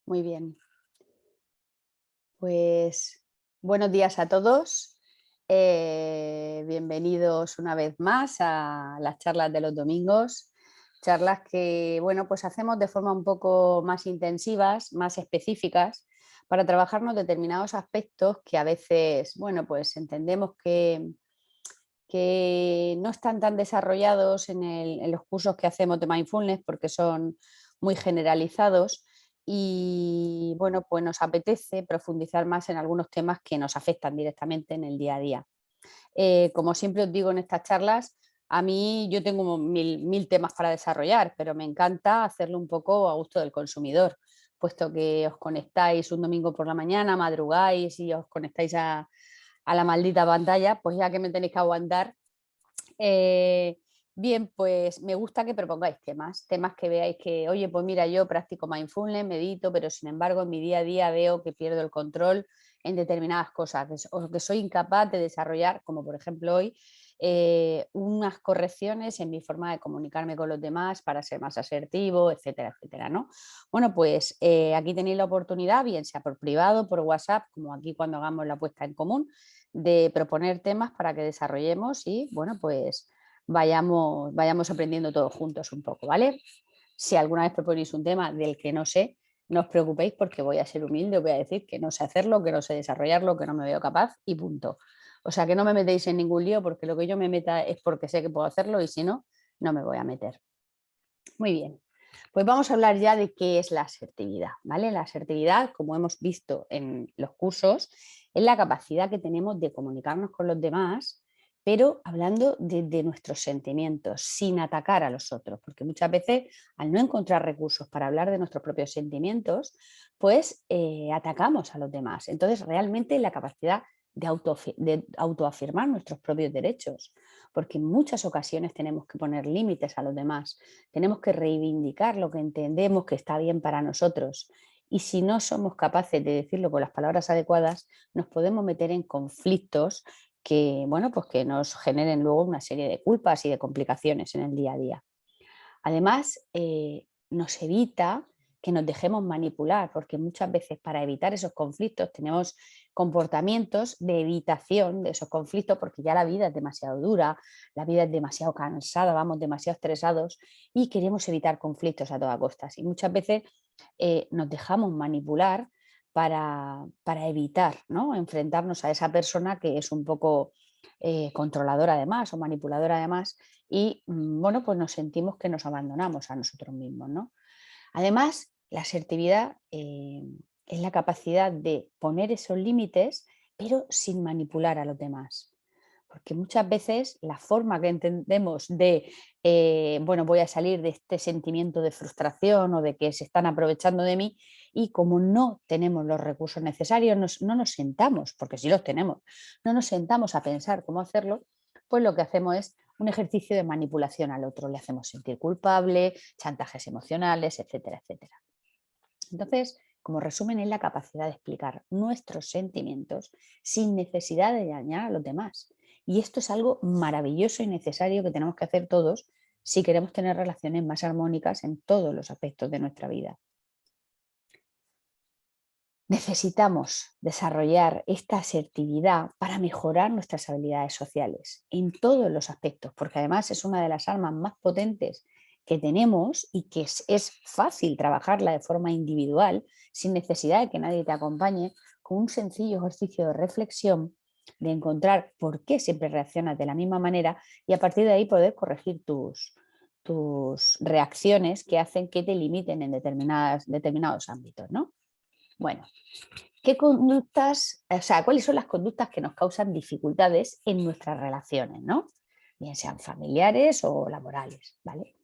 Muy bien, pues buenos días a todos. Bienvenidos una vez más a las charlas de los domingos. Charlas que, bueno, pues hacemos de forma un poco más intensivas, más específicas, para trabajarnos determinados aspectos que a veces, bueno, pues entendemos que no están tan desarrollados en los cursos que hacemos de mindfulness porque son muy generalizados y bueno, pues nos apetece profundizar más en algunos temas que nos afectan directamente en el día a día. Como siempre os digo en estas charlas, a mí yo tengo como mil temas para desarrollar, pero me encanta hacerlo un poco a gusto del consumidor, puesto que os conectáis un domingo por la mañana, madrugáis y os conectáis a la maldita pantalla, pues ya que me tenéis que aguantar. eh, Bien, pues me gusta que propongáis temas que veáis que, oye, pues mira, yo practico mindfulness, medito, pero sin embargo en mi día a día veo que pierdo el control en determinadas cosas o que soy incapaz de desarrollar, como por ejemplo hoy, unas correcciones en mi forma de comunicarme con los demás para ser más asertivo, etcétera, etcétera, ¿no? Bueno, pues aquí tenéis la oportunidad, bien sea por privado, por WhatsApp, como aquí cuando hagamos la puesta en común, de proponer temas para que desarrollemos y, bueno, pues vayamos aprendiendo todos juntos un poco, ¿vale? Si alguna vez proponéis un tema del que no sé, no os preocupéis porque voy a ser humilde, os voy a decir que no sé hacerlo, que no sé desarrollarlo, que no me veo capaz y punto. O sea, que no me metéis en ningún lío porque lo que yo me meta es porque sé que puedo hacerlo y si no, no me voy a meter. Muy bien, pues vamos a hablar ya de qué es la asertividad, ¿vale? La asertividad, como hemos visto en los cursos, es la capacidad que tenemos de comunicarnos con los demás, pero hablando de nuestros sentimientos, sin atacar a los otros, porque muchas veces al no encontrar recursos para hablar de nuestros propios sentimientos, pues atacamos a los demás. Entonces, realmente la capacidad de autoafirmar nuestros propios derechos, porque en muchas ocasiones tenemos que poner límites a los demás. Tenemos que reivindicar lo que entendemos que está bien para nosotros. Y si no somos capaces de decirlo con las palabras adecuadas, nos podemos meter en conflictos que, bueno, pues que nos generen luego una serie de culpas y de complicaciones en el día a día. Además, nos evita que nos dejemos manipular, porque muchas veces para evitar esos conflictos tenemos comportamientos de evitación de esos conflictos porque ya la vida es demasiado dura, la vida es demasiado cansada, vamos demasiado estresados y queremos evitar conflictos a toda costa. Y muchas veces nos dejamos manipular para evitar, ¿no?, enfrentarnos a esa persona que es un poco controladora además o manipuladora además y bueno, pues nos sentimos que nos abandonamos a nosotros mismos, ¿no? Además, la asertividad es la capacidad de poner esos límites, pero sin manipular a los demás. Porque muchas veces la forma que entendemos de, bueno, voy a salir de este sentimiento de frustración o de que se están aprovechando de mí y como no tenemos los recursos necesarios, no nos sentamos, porque sí los tenemos, no nos sentamos a pensar cómo hacerlo, pues lo que hacemos es un ejercicio de manipulación al otro, le hacemos sentir culpable, chantajes emocionales, etcétera, etcétera. Entonces, como resumen, es la capacidad de explicar nuestros sentimientos sin necesidad de dañar a los demás. Y esto es algo maravilloso y necesario que tenemos que hacer todos si queremos tener relaciones más armónicas en todos los aspectos de nuestra vida. Necesitamos desarrollar esta asertividad para mejorar nuestras habilidades sociales en todos los aspectos, porque además es una de las armas más potentes que tenemos y que es fácil trabajarla de forma individual, sin necesidad de que nadie te acompañe, con un sencillo ejercicio de reflexión, de encontrar por qué siempre reaccionas de la misma manera y a partir de ahí poder corregir tus reacciones que hacen que te limiten en determinados ámbitos, ¿no? Bueno, ¿qué conductas, o sea, cuáles son las conductas que nos causan dificultades en nuestras relaciones, ¿no? Bien sean familiares o laborales, ¿vale?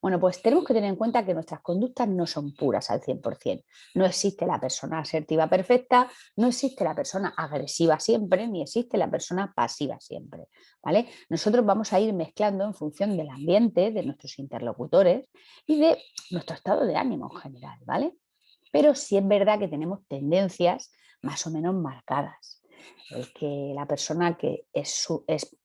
Bueno, pues tenemos que tener en cuenta que nuestras conductas no son puras al 100%. No existe la persona asertiva perfecta, no existe la persona agresiva siempre, ni existe la persona pasiva siempre, ¿vale? Nosotros vamos a ir mezclando en función del ambiente, de nuestros interlocutores y de nuestro estado de ánimo en general, ¿vale? Pero sí es verdad que tenemos tendencias más o menos marcadas. El que la persona que es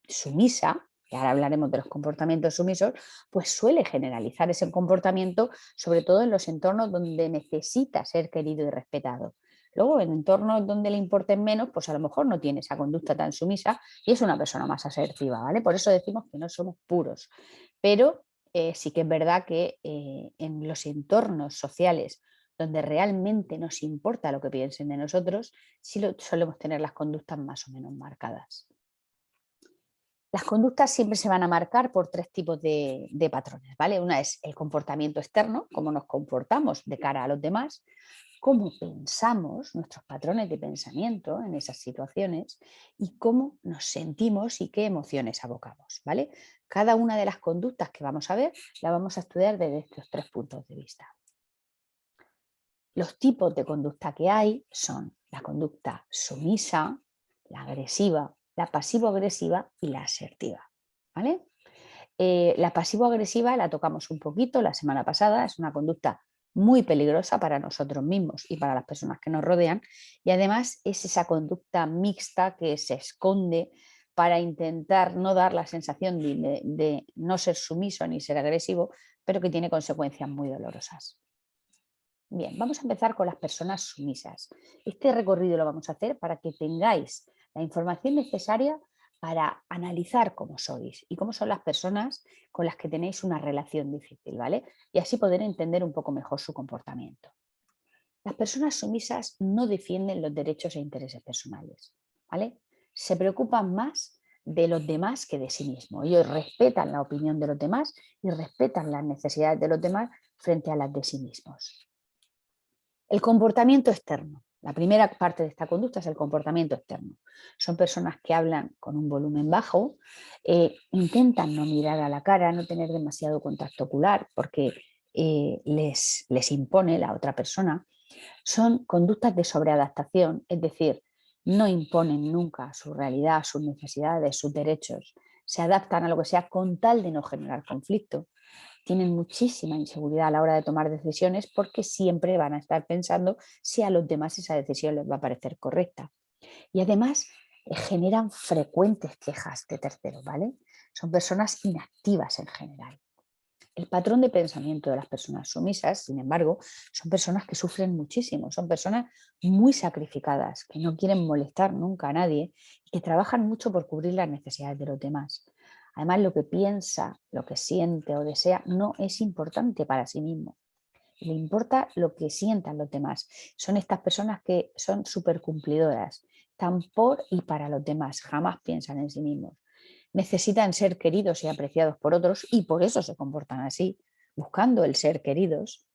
sumisa, que ahora hablaremos de los comportamientos sumisos, pues suele generalizar ese comportamiento, sobre todo en los entornos donde necesita ser querido y respetado. Luego, en entornos donde le importen menos, pues a lo mejor no tiene esa conducta tan sumisa y es una persona más asertiva, ¿vale? Por eso decimos que no somos puros. Pero sí que es verdad que en los entornos sociales donde realmente nos importa lo que piensen de nosotros, sí solemos tener las conductas más o menos marcadas. Las conductas siempre se van a marcar por tres tipos de patrones, ¿vale? Una es el comportamiento externo, cómo nos comportamos de cara a los demás, cómo pensamos, nuestros patrones de pensamiento en esas situaciones y cómo nos sentimos y qué emociones abocamos, ¿vale? Cada una de las conductas que vamos a ver la vamos a estudiar desde estos tres puntos de vista. Los tipos de conducta que hay son la conducta sumisa, la agresiva, la pasivo-agresiva y la asertiva, ¿vale? La pasivo-agresiva la tocamos un poquito la semana pasada, es una conducta muy peligrosa para nosotros mismos y para las personas que nos rodean y además es esa conducta mixta que se esconde para intentar no dar la sensación de no ser sumiso ni ser agresivo, pero que tiene consecuencias muy dolorosas. Bien, vamos a empezar con las personas sumisas. Este recorrido lo vamos a hacer para que tengáis la información necesaria para analizar cómo sois y cómo son las personas con las que tenéis una relación difícil, ¿vale? Y así poder entender un poco mejor su comportamiento. Las personas sumisas no defienden los derechos e intereses personales, ¿vale? Se preocupan más de los demás que de sí mismos. Ellos respetan la opinión de los demás y respetan las necesidades de los demás frente a las de sí mismos. El comportamiento externo. La primera parte de esta conducta es el comportamiento externo. Son personas que hablan con un volumen bajo, intentan no mirar a la cara, no tener demasiado contacto ocular porque les impone la otra persona. Son conductas de sobreadaptación, es decir, no imponen nunca su realidad, sus necesidades, sus derechos. Se adaptan a lo que sea con tal de no generar conflicto. Tienen muchísima inseguridad a la hora de tomar decisiones porque siempre van a estar pensando si a los demás esa decisión les va a parecer correcta. Y además generan frecuentes quejas de terceros, ¿vale? Son personas inactivas en general. El patrón de pensamiento de las personas sumisas, sin embargo, son personas que sufren muchísimo, son personas muy sacrificadas, que no quieren molestar nunca a nadie y que trabajan mucho por cubrir las necesidades de los demás. Además, lo que piensa, lo que siente o desea no es importante para sí mismo. Le importa lo que sientan los demás. Son estas personas que son súper cumplidoras, están por y para los demás, jamás piensan en sí mismos. Necesitan ser queridos y apreciados por otros y por eso se comportan así, buscando el ser queridos.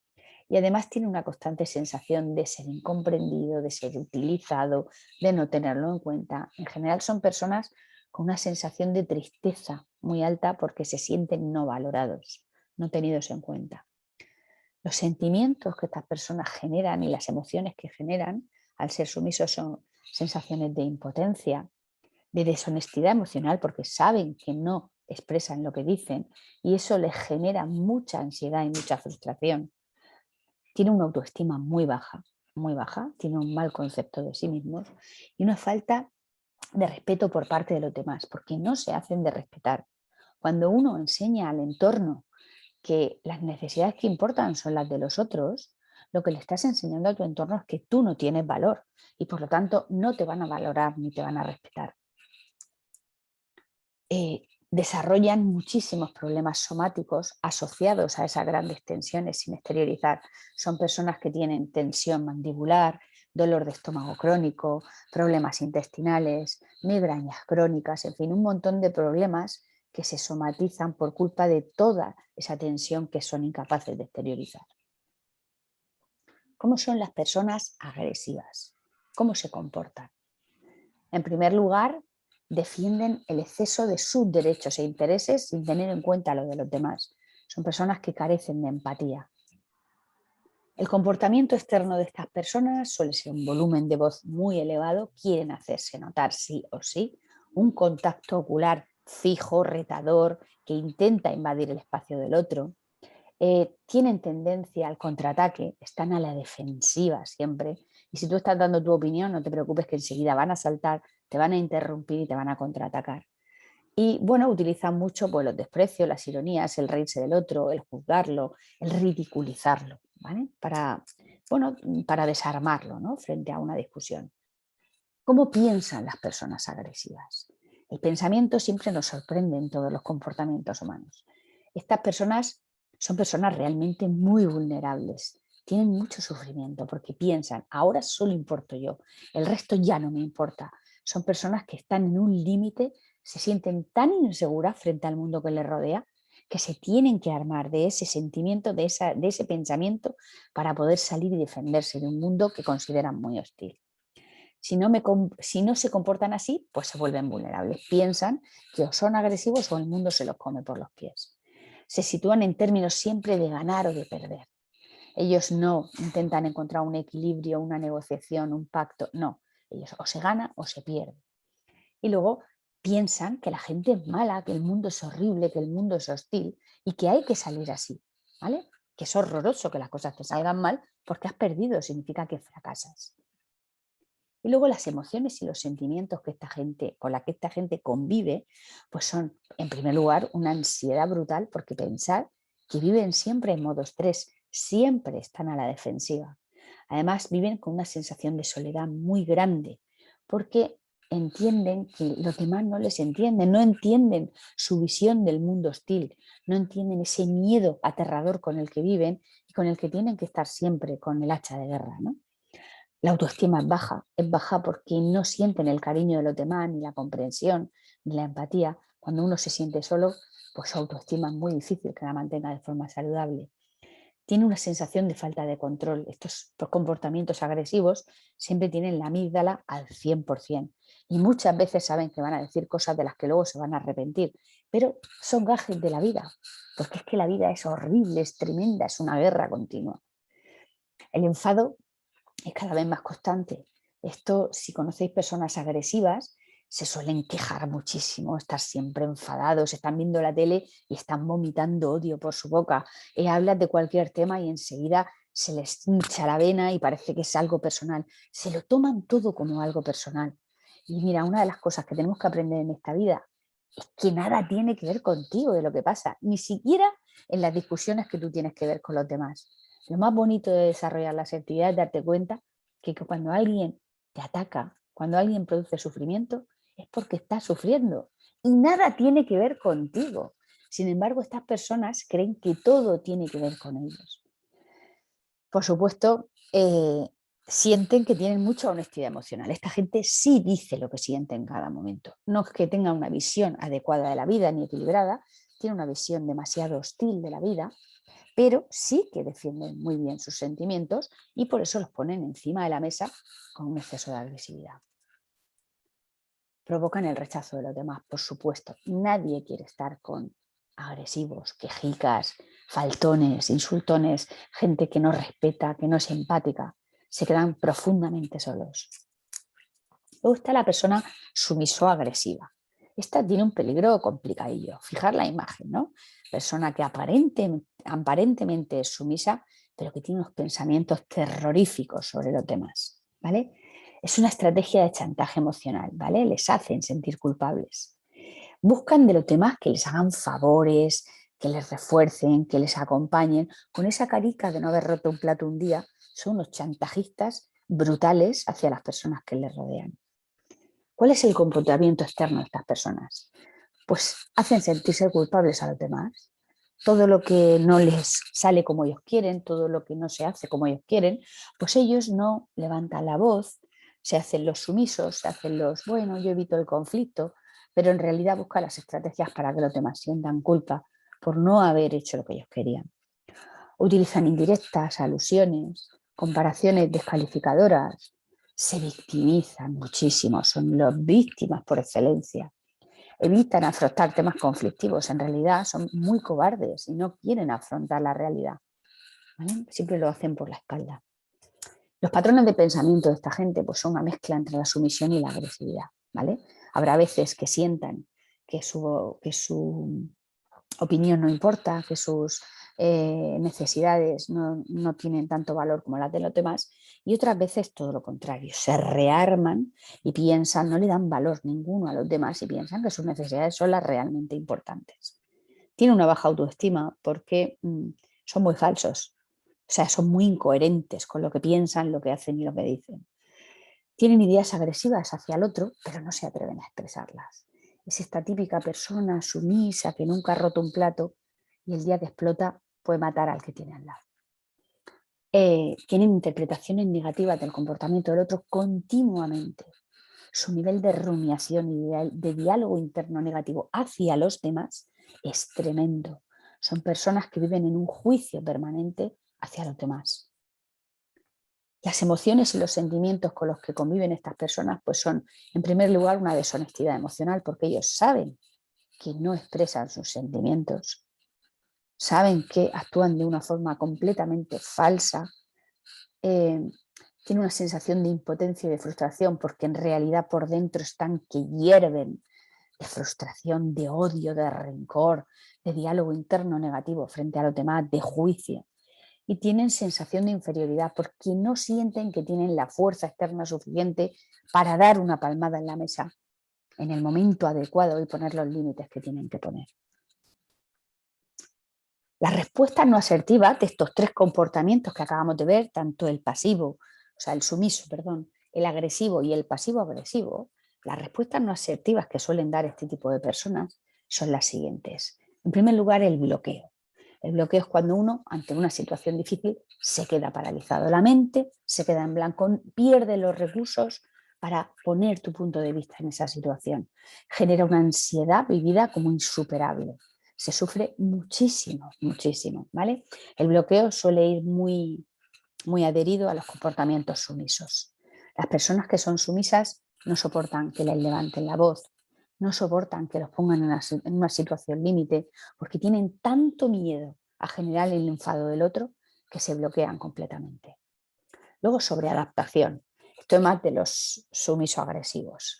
Y además tienen una constante sensación de ser incomprendido, de ser utilizado, de no tenerlo en cuenta. En general son personas con una sensación de tristeza muy alta porque se sienten no valorados, no tenidos en cuenta. Los sentimientos que estas personas generan y las emociones que generan al ser sumisos son sensaciones de impotencia, de deshonestidad emocional porque saben que no expresan lo que dicen y eso les genera mucha ansiedad y mucha frustración. Tienen una autoestima muy baja, tienen un mal concepto de sí mismos y una falta de respeto por parte de los demás porque no se hacen de respetar. Cuando uno enseña al entorno que las necesidades que importan son las de los otros, lo que le estás enseñando a tu entorno es que tú no tienes valor y por lo tanto no te van a valorar ni te van a respetar. Desarrollan muchísimos problemas somáticos asociados a esas grandes tensiones sin exteriorizar. Son personas que tienen tensión mandibular, dolor de estómago crónico, problemas intestinales, migrañas crónicas, en fin, un montón de problemas que se somatizan por culpa de toda esa tensión que son incapaces de exteriorizar. ¿Cómo son las personas agresivas? ¿Cómo se comportan? En primer lugar, defienden el exceso de sus derechos e intereses sin tener en cuenta lo de los demás. Son personas que carecen de empatía. El comportamiento externo de estas personas suele ser un volumen de voz muy elevado, quieren hacerse notar sí o sí, un contacto ocular fijo, retador, que intenta invadir el espacio del otro. Tienen tendencia al contraataque, están a la defensiva siempre. Y si tú estás dando tu opinión, no te preocupes que enseguida van a saltar, te van a interrumpir y te van a contraatacar. Y bueno, utilizan mucho pues, los desprecios, las ironías, el reírse del otro, el juzgarlo, el ridiculizarlo, ¿vale? Bueno, para desarmarlo, ¿no? Frente a una discusión. ¿Cómo piensan las personas agresivas? El pensamiento siempre nos sorprende en todos los comportamientos humanos. Estas personas son personas realmente muy vulnerables, tienen mucho sufrimiento porque piensan, ahora solo importo yo, el resto ya no me importa. Son personas que están en un límite, se sienten tan inseguras frente al mundo que les rodea, que se tienen que armar de ese sentimiento, de ese pensamiento, para poder salir y defenderse de un mundo que consideran muy hostil. Si no se comportan así, pues se vuelven vulnerables. Piensan que o son agresivos o el mundo se los come por los pies. Se sitúan en términos siempre de ganar o de perder. Ellos no intentan encontrar un equilibrio, una negociación, un pacto. No, ellos o se gana o se pierde. Y luego piensan que la gente es mala, que el mundo es horrible, que el mundo es hostil y que hay que salir así, ¿vale? Que es horroroso que las cosas te salgan mal porque has perdido, significa que fracasas. Y luego las emociones y los sentimientos con la que esta gente convive, pues son, en primer lugar, una ansiedad brutal porque pensar que viven siempre en modo estrés, siempre están a la defensiva. Además, viven con una sensación de soledad muy grande porque entienden que los demás no les entienden, no entienden su visión del mundo hostil, no entienden ese miedo aterrador con el que viven y con el que tienen que estar siempre con el hacha de guerra, ¿no? La autoestima es baja porque no sienten el cariño de los demás, ni la comprensión, ni la empatía. Cuando uno se siente solo, pues su autoestima es muy difícil que la mantenga de forma saludable. Tiene una sensación de falta de control. Estos comportamientos agresivos siempre tienen la amígdala al 100% y muchas veces saben que van a decir cosas de las que luego se van a arrepentir, pero son gajes de la vida, porque es que la vida es horrible, es tremenda, es una guerra continua. El enfado es cada vez más constante. Esto, si conocéis personas agresivas, se suelen quejar muchísimo, estar siempre enfadados, están viendo la tele y están vomitando odio por su boca. Hablas de cualquier tema y enseguida se les hincha la vena y parece que es algo personal. Se lo toman todo como algo personal. Y mira, una de las cosas que tenemos que aprender en esta vida es que nada tiene que ver contigo de lo que pasa, ni siquiera en las discusiones que tú tienes que ver con los demás. Lo más bonito de desarrollar la asertividad es darte cuenta que cuando alguien te ataca, cuando alguien produce sufrimiento, es porque está sufriendo y nada tiene que ver contigo. Sin embargo, estas personas creen que todo tiene que ver con ellos. Por supuesto, sienten que tienen mucha honestidad emocional. Esta gente sí dice lo que siente en cada momento. No es que tenga una visión adecuada de la vida ni equilibrada, tiene una visión demasiado hostil de la vida, pero sí que defienden muy bien sus sentimientos y por eso los ponen encima de la mesa con un exceso de agresividad. Provocan el rechazo de los demás, por supuesto. Nadie quiere estar con agresivos, quejicas, faltones, insultones, gente que no respeta, que no es empática. Se quedan profundamente solos. Luego está la persona sumiso-agresiva. Esta tiene un peligro complicadillo. Fijar la imagen, ¿no? Persona que aparentemente es sumisa, pero que tiene unos pensamientos terroríficos sobre los demás, ¿vale? Es una estrategia de chantaje emocional, ¿vale? Les hacen sentir culpables. Buscan de los demás que les hagan favores, que les refuercen, que les acompañen. Con esa carica de no haber roto un plato un día, son unos chantajistas brutales hacia las personas que les rodean. ¿Cuál es el comportamiento externo de estas personas? Pues hacen sentirse culpables a los demás. Todo lo que no les sale como ellos quieren, todo lo que no se hace como ellos quieren, pues ellos no levantan la voz, se hacen los sumisos, se hacen los, bueno, yo evito el conflicto, pero en realidad buscan las estrategias para que los demás sientan culpa por no haber hecho lo que ellos querían. Utilizan indirectas, alusiones, comparaciones descalificadoras, se victimizan muchísimo, son las víctimas por excelencia. Evitan afrontar temas conflictivos, en realidad son muy cobardes y no quieren afrontar la realidad, ¿vale? Siempre lo hacen por la espalda. Los patrones de pensamiento de esta gente pues, son una mezcla entre la sumisión y la agresividad, ¿vale? Habrá veces que sientan que su opinión no importa, que sus necesidades no tienen tanto valor como las de los demás, y otras veces todo lo contrario, se rearman y piensan, no le dan valor ninguno a los demás y piensan que sus necesidades son las realmente importantes. Tienen una baja autoestima porque son muy falsos, o sea, son muy incoherentes con lo que piensan, lo que hacen y lo que dicen. Tienen ideas agresivas hacia el otro, pero no se atreven a expresarlas. Es esta típica persona sumisa que nunca ha roto un plato y el día que explota puede matar al que tiene al lado. Tienen interpretaciones negativas del comportamiento del otro continuamente. Su nivel de rumiación y de diálogo interno negativo hacia los demás es tremendo. Son personas que viven en un juicio permanente hacia los demás. Las emociones y los sentimientos con los que conviven estas personas pues son, en primer lugar, una deshonestidad emocional, porque ellos saben que no expresan sus sentimientos, saben que actúan de una forma completamente falsa, tienen una sensación de impotencia y de frustración, porque en realidad por dentro están que hierven de frustración, de odio, de rencor, de diálogo interno negativo frente a los demás, de juicio. Y tienen sensación de inferioridad porque no sienten que tienen la fuerza externa suficiente para dar una palmada en la mesa en el momento adecuado y poner los límites que tienen que poner. Las respuestas no asertivas de estos tres comportamientos que acabamos de ver, tanto el pasivo, o sea, el sumiso, perdón, el agresivo y el pasivo-agresivo, las respuestas no asertivas que suelen dar este tipo de personas son las siguientes. En primer lugar, el bloqueo. El bloqueo es cuando uno, ante una situación difícil, se queda paralizado. La mente se queda en blanco, pierde los recursos para poner tu punto de vista en esa situación. Genera una ansiedad vivida como insuperable. Se sufre muchísimo, muchísimo, ¿vale? El bloqueo suele ir muy, muy adherido a los comportamientos sumisos. Las personas que son sumisas no soportan que les levanten la voz, no soportan que los pongan en una situación límite, porque tienen tanto miedo a generar el enfado del otro que se bloquean completamente. Luego, sobreadaptación. Esto es más de los sumiso-agresivos.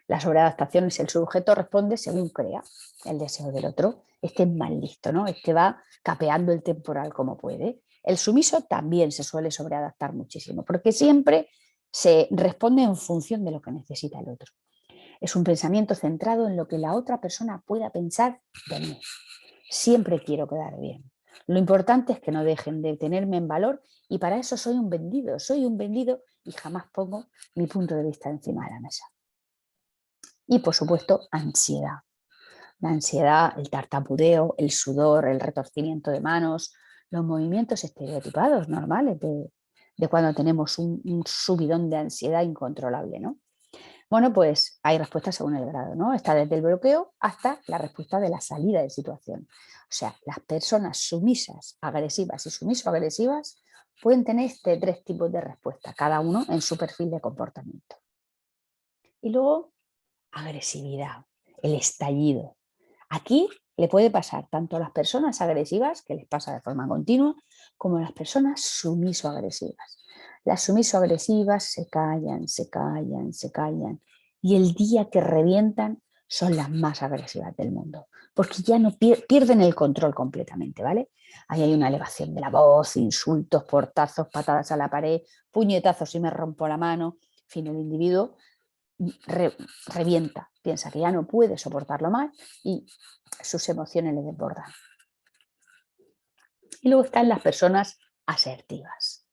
La sobreadaptación es el sujeto responde según crea el deseo del otro. Este es más listo, ¿no? Este va capeando el temporal como puede. El sumiso también se suele sobreadaptar muchísimo, porque siempre se responde en función de lo que necesita el otro. Es un pensamiento centrado en lo que la otra persona pueda pensar de mí. Siempre quiero quedar bien. Lo importante es que no dejen de tenerme en valor y para eso soy un vendido y jamás pongo mi punto de vista encima de la mesa. Y por supuesto, ansiedad. La ansiedad, el tartamudeo, el sudor, el retorcimiento de manos, los movimientos estereotipados normales de cuando tenemos un subidón de ansiedad incontrolable, ¿no? Bueno, pues hay respuestas según el grado, ¿no? Está desde el bloqueo hasta la respuesta de la salida de situación. O sea, las personas sumisas, agresivas y sumiso-agresivas pueden tener tres tipos de respuesta, cada uno en su perfil de comportamiento. Y luego, agresividad, el estallido. Aquí le puede pasar tanto a las personas agresivas, que les pasa de forma continua, como a las personas sumiso-agresivas. Las sumiso-agresivas se callan, se callan, se callan. Y el día que revientan son las más agresivas del mundo, porque ya no pierden el control completamente, ¿vale? Ahí hay una elevación de la voz, insultos, portazos, patadas a la pared, puñetazos y me rompo la mano. En fin, el individuo revienta, piensa que ya no puede soportarlo más y sus emociones le desbordan. Y luego están las personas asertivas.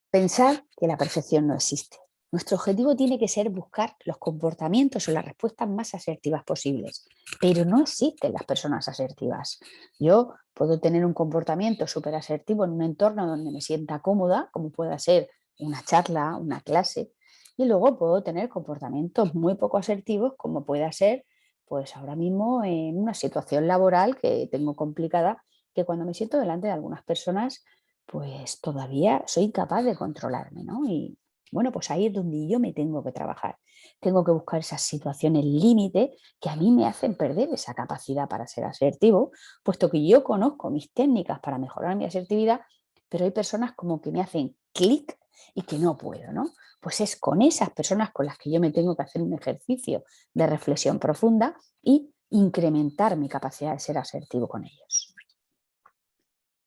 Pensar que la perfección no existe. Nuestro objetivo tiene que ser buscar los comportamientos o las respuestas más asertivas posibles, pero no existen las personas asertivas. Yo puedo tener un comportamiento súper asertivo en un entorno donde me sienta cómoda, como pueda ser una charla, una clase, y luego puedo tener comportamientos muy poco asertivos, como pueda ser, pues ahora mismo en una situación laboral que tengo complicada, que cuando me siento delante de algunas personas pues todavía soy incapaz de controlarme, ¿no? Y bueno, pues ahí es donde yo me tengo que trabajar. Tengo que buscar esas situaciones límite que a mí me hacen perder esa capacidad para ser asertivo, puesto que yo conozco mis técnicas para mejorar mi asertividad, pero hay personas como que me hacen clic y que no puedo, ¿no? Pues es con esas personas con las que yo me tengo que hacer un ejercicio de reflexión profunda y incrementar mi capacidad de ser asertivo con ellos.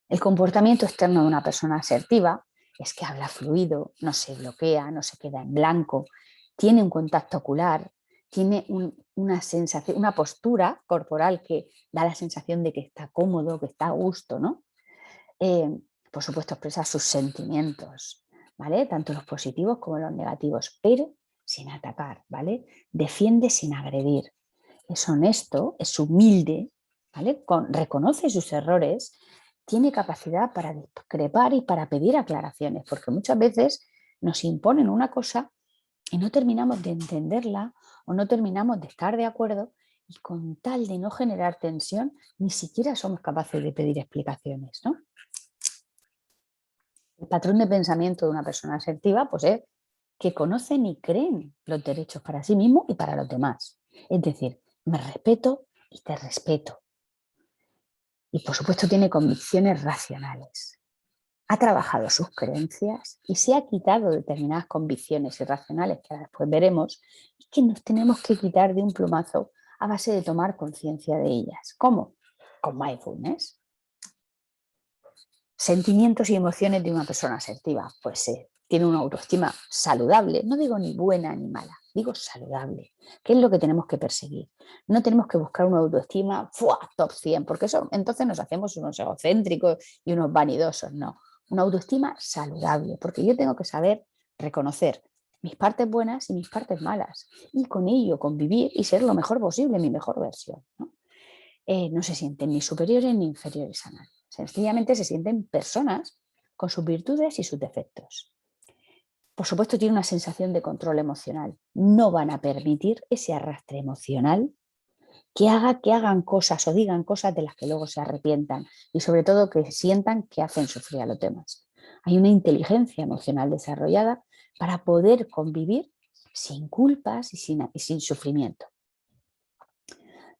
El comportamiento externo de una persona asertiva es que habla fluido, no se bloquea, no se queda en blanco, tiene un contacto ocular, tiene una sensación, una postura corporal que da la sensación de que está cómodo, que está a gusto, ¿no? Por supuesto, expresa sus sentimientos, ¿vale? Tanto los positivos como los negativos, pero sin atacar, ¿vale? Defiende sin agredir. Es honesto, es humilde, ¿vale? Reconoce sus errores, tiene capacidad para discrepar y para pedir aclaraciones, porque muchas veces nos imponen una cosa y no terminamos de entenderla o no terminamos de estar de acuerdo y con tal de no generar tensión, ni siquiera somos capaces de pedir explicaciones, ¿no? El patrón de pensamiento de una persona asertiva pues es que conocen y creen los derechos para sí mismo y para los demás. Es decir, me respeto y te respeto. Y por supuesto tiene convicciones racionales. Ha trabajado sus creencias y se ha quitado determinadas convicciones irracionales que después veremos y que nos tenemos que quitar de un plumazo a base de tomar conciencia de ellas. ¿Cómo? Con mindfulness. Sentimientos y emociones de una persona asertiva. Pues tiene una autoestima saludable. No digo ni buena ni mala, digo saludable. ¿Qué es lo que tenemos que perseguir? No tenemos que buscar una autoestima top 100, porque eso, entonces nos hacemos unos egocéntricos y unos vanidosos. No, una autoestima saludable, porque yo tengo que saber reconocer mis partes buenas y mis partes malas y con ello convivir y ser lo mejor posible, mi mejor versión, ¿no? No se sienten ni superiores ni inferiores a nadie. Sencillamente se sienten personas con sus virtudes y sus defectos. Por supuesto, tiene una sensación de control emocional. No van a permitir ese arrastre emocional que haga que hagan cosas o digan cosas de las que luego se arrepientan y sobre todo que sientan que hacen sufrir a los demás. Hay una inteligencia emocional desarrollada para poder convivir sin culpas y sin sufrimiento.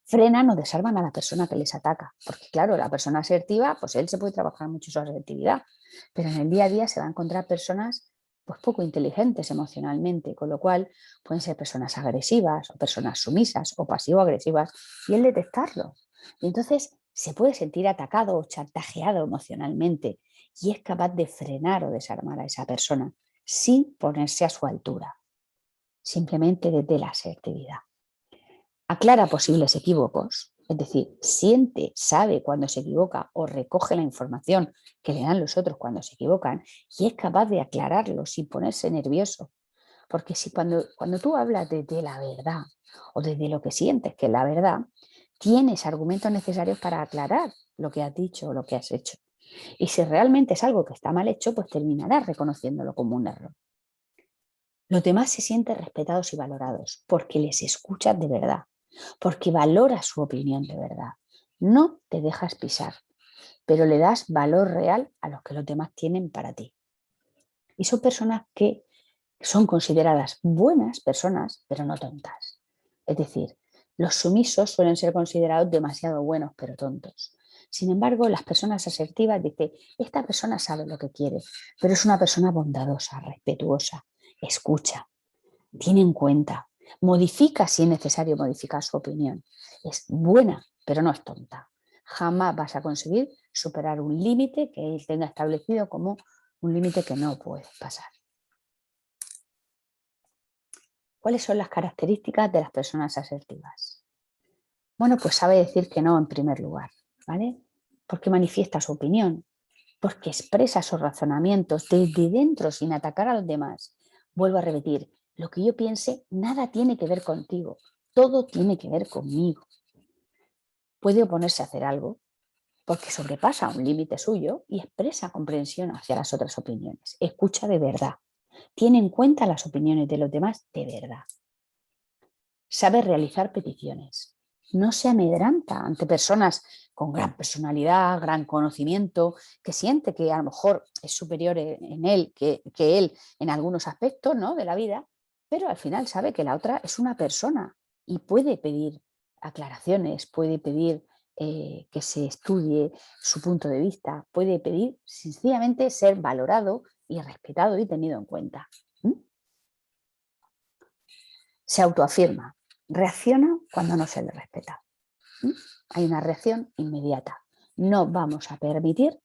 Frenan o desarman a la persona que les ataca. Porque claro, la persona asertiva, pues él se puede trabajar mucho su asertividad, pero en el día a día se va a encontrar personas pues poco inteligentes emocionalmente, con lo cual pueden ser personas agresivas o personas sumisas o pasivo-agresivas y el detectarlo. Y entonces se puede sentir atacado o chantajeado emocionalmente y es capaz de frenar o desarmar a esa persona sin ponerse a su altura, simplemente desde la asertividad. Aclara posibles equívocos, es decir, siente, sabe cuando se equivoca o recoge la información que le dan los otros cuando se equivocan y es capaz de aclararlo sin ponerse nervioso. Porque si cuando tú hablas desde la verdad o desde lo que sientes que es la verdad, tienes argumentos necesarios para aclarar lo que has dicho o lo que has hecho. Y si realmente es algo que está mal hecho, pues terminarás reconociéndolo como un error. Los demás se sienten respetados y valorados porque les escuchas de verdad, porque valoras su opinión de verdad. No te dejas pisar, pero le das valor real a lo que los demás tienen para ti. Y son personas que son consideradas buenas personas, pero no tontas. Es decir, los sumisos suelen ser considerados demasiado buenos, pero tontos. Sin embargo, las personas asertivas dicen, esta persona sabe lo que quiere, pero es una persona bondadosa, respetuosa, escucha, tiene en cuenta, modifica si es necesario modificar su opinión. Es buena, pero no es tonta. Jamás vas a conseguir superar un límite que él tenga establecido como un límite que no puede pasar. ¿Cuáles son las características de las personas asertivas? Bueno, pues sabe decir que no en primer lugar, ¿vale? Porque manifiesta su opinión, porque expresa sus razonamientos desde dentro sin atacar a los demás. Vuelvo a repetir, lo que yo piense nada tiene que ver contigo, todo tiene que ver conmigo. Puede oponerse a hacer algo porque sobrepasa un límite suyo y expresa comprensión hacia las otras opiniones. Escucha de verdad, tiene en cuenta las opiniones de los demás de verdad. Sabe realizar peticiones. No se amedranta ante personas con gran personalidad, gran conocimiento, que siente que a lo mejor es superior en él que él en algunos aspectos, ¿no?, de la vida, pero al final sabe que la otra es una persona y puede pedir aclaraciones, puede pedir que se estudie su punto de vista, puede pedir sencillamente ser valorado y respetado y tenido en cuenta. ¿Mm? Se autoafirma, reacciona cuando no se le respeta. ¿Mm? Hay una reacción inmediata. No vamos a permitir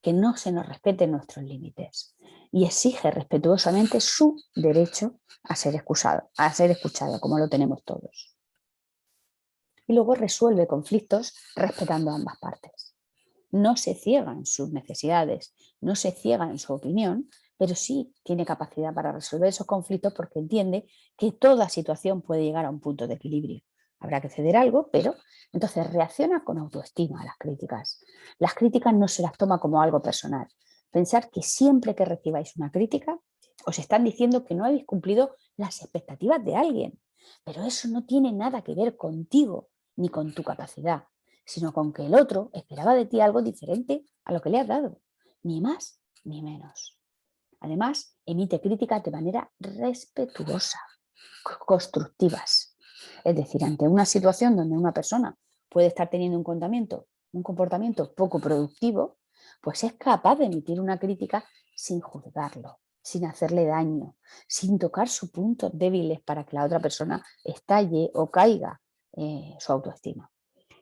que no se nos respeten nuestros límites y exige respetuosamente su derecho a ser escuchado, como lo tenemos todos. Y luego resuelve conflictos respetando ambas partes. No se ciega en sus necesidades, no se ciega en su opinión, pero sí tiene capacidad para resolver esos conflictos porque entiende que toda situación puede llegar a un punto de equilibrio. Habrá que ceder algo, pero entonces reacciona con autoestima a las críticas. Las críticas no se las toma como algo personal. Pensar que siempre que recibáis una crítica os están diciendo que no habéis cumplido las expectativas de alguien, pero eso no tiene nada que ver contigo ni con tu capacidad, sino con que el otro esperaba de ti algo diferente a lo que le has dado, ni más ni menos. Además, emite críticas de manera respetuosa, constructivas. Es decir, ante una situación donde una persona puede estar teniendo un comportamiento poco productivo, pues es capaz de emitir una crítica sin juzgarlo, sin hacerle daño, sin tocar sus puntos débiles para que la otra persona estalle o caiga su autoestima.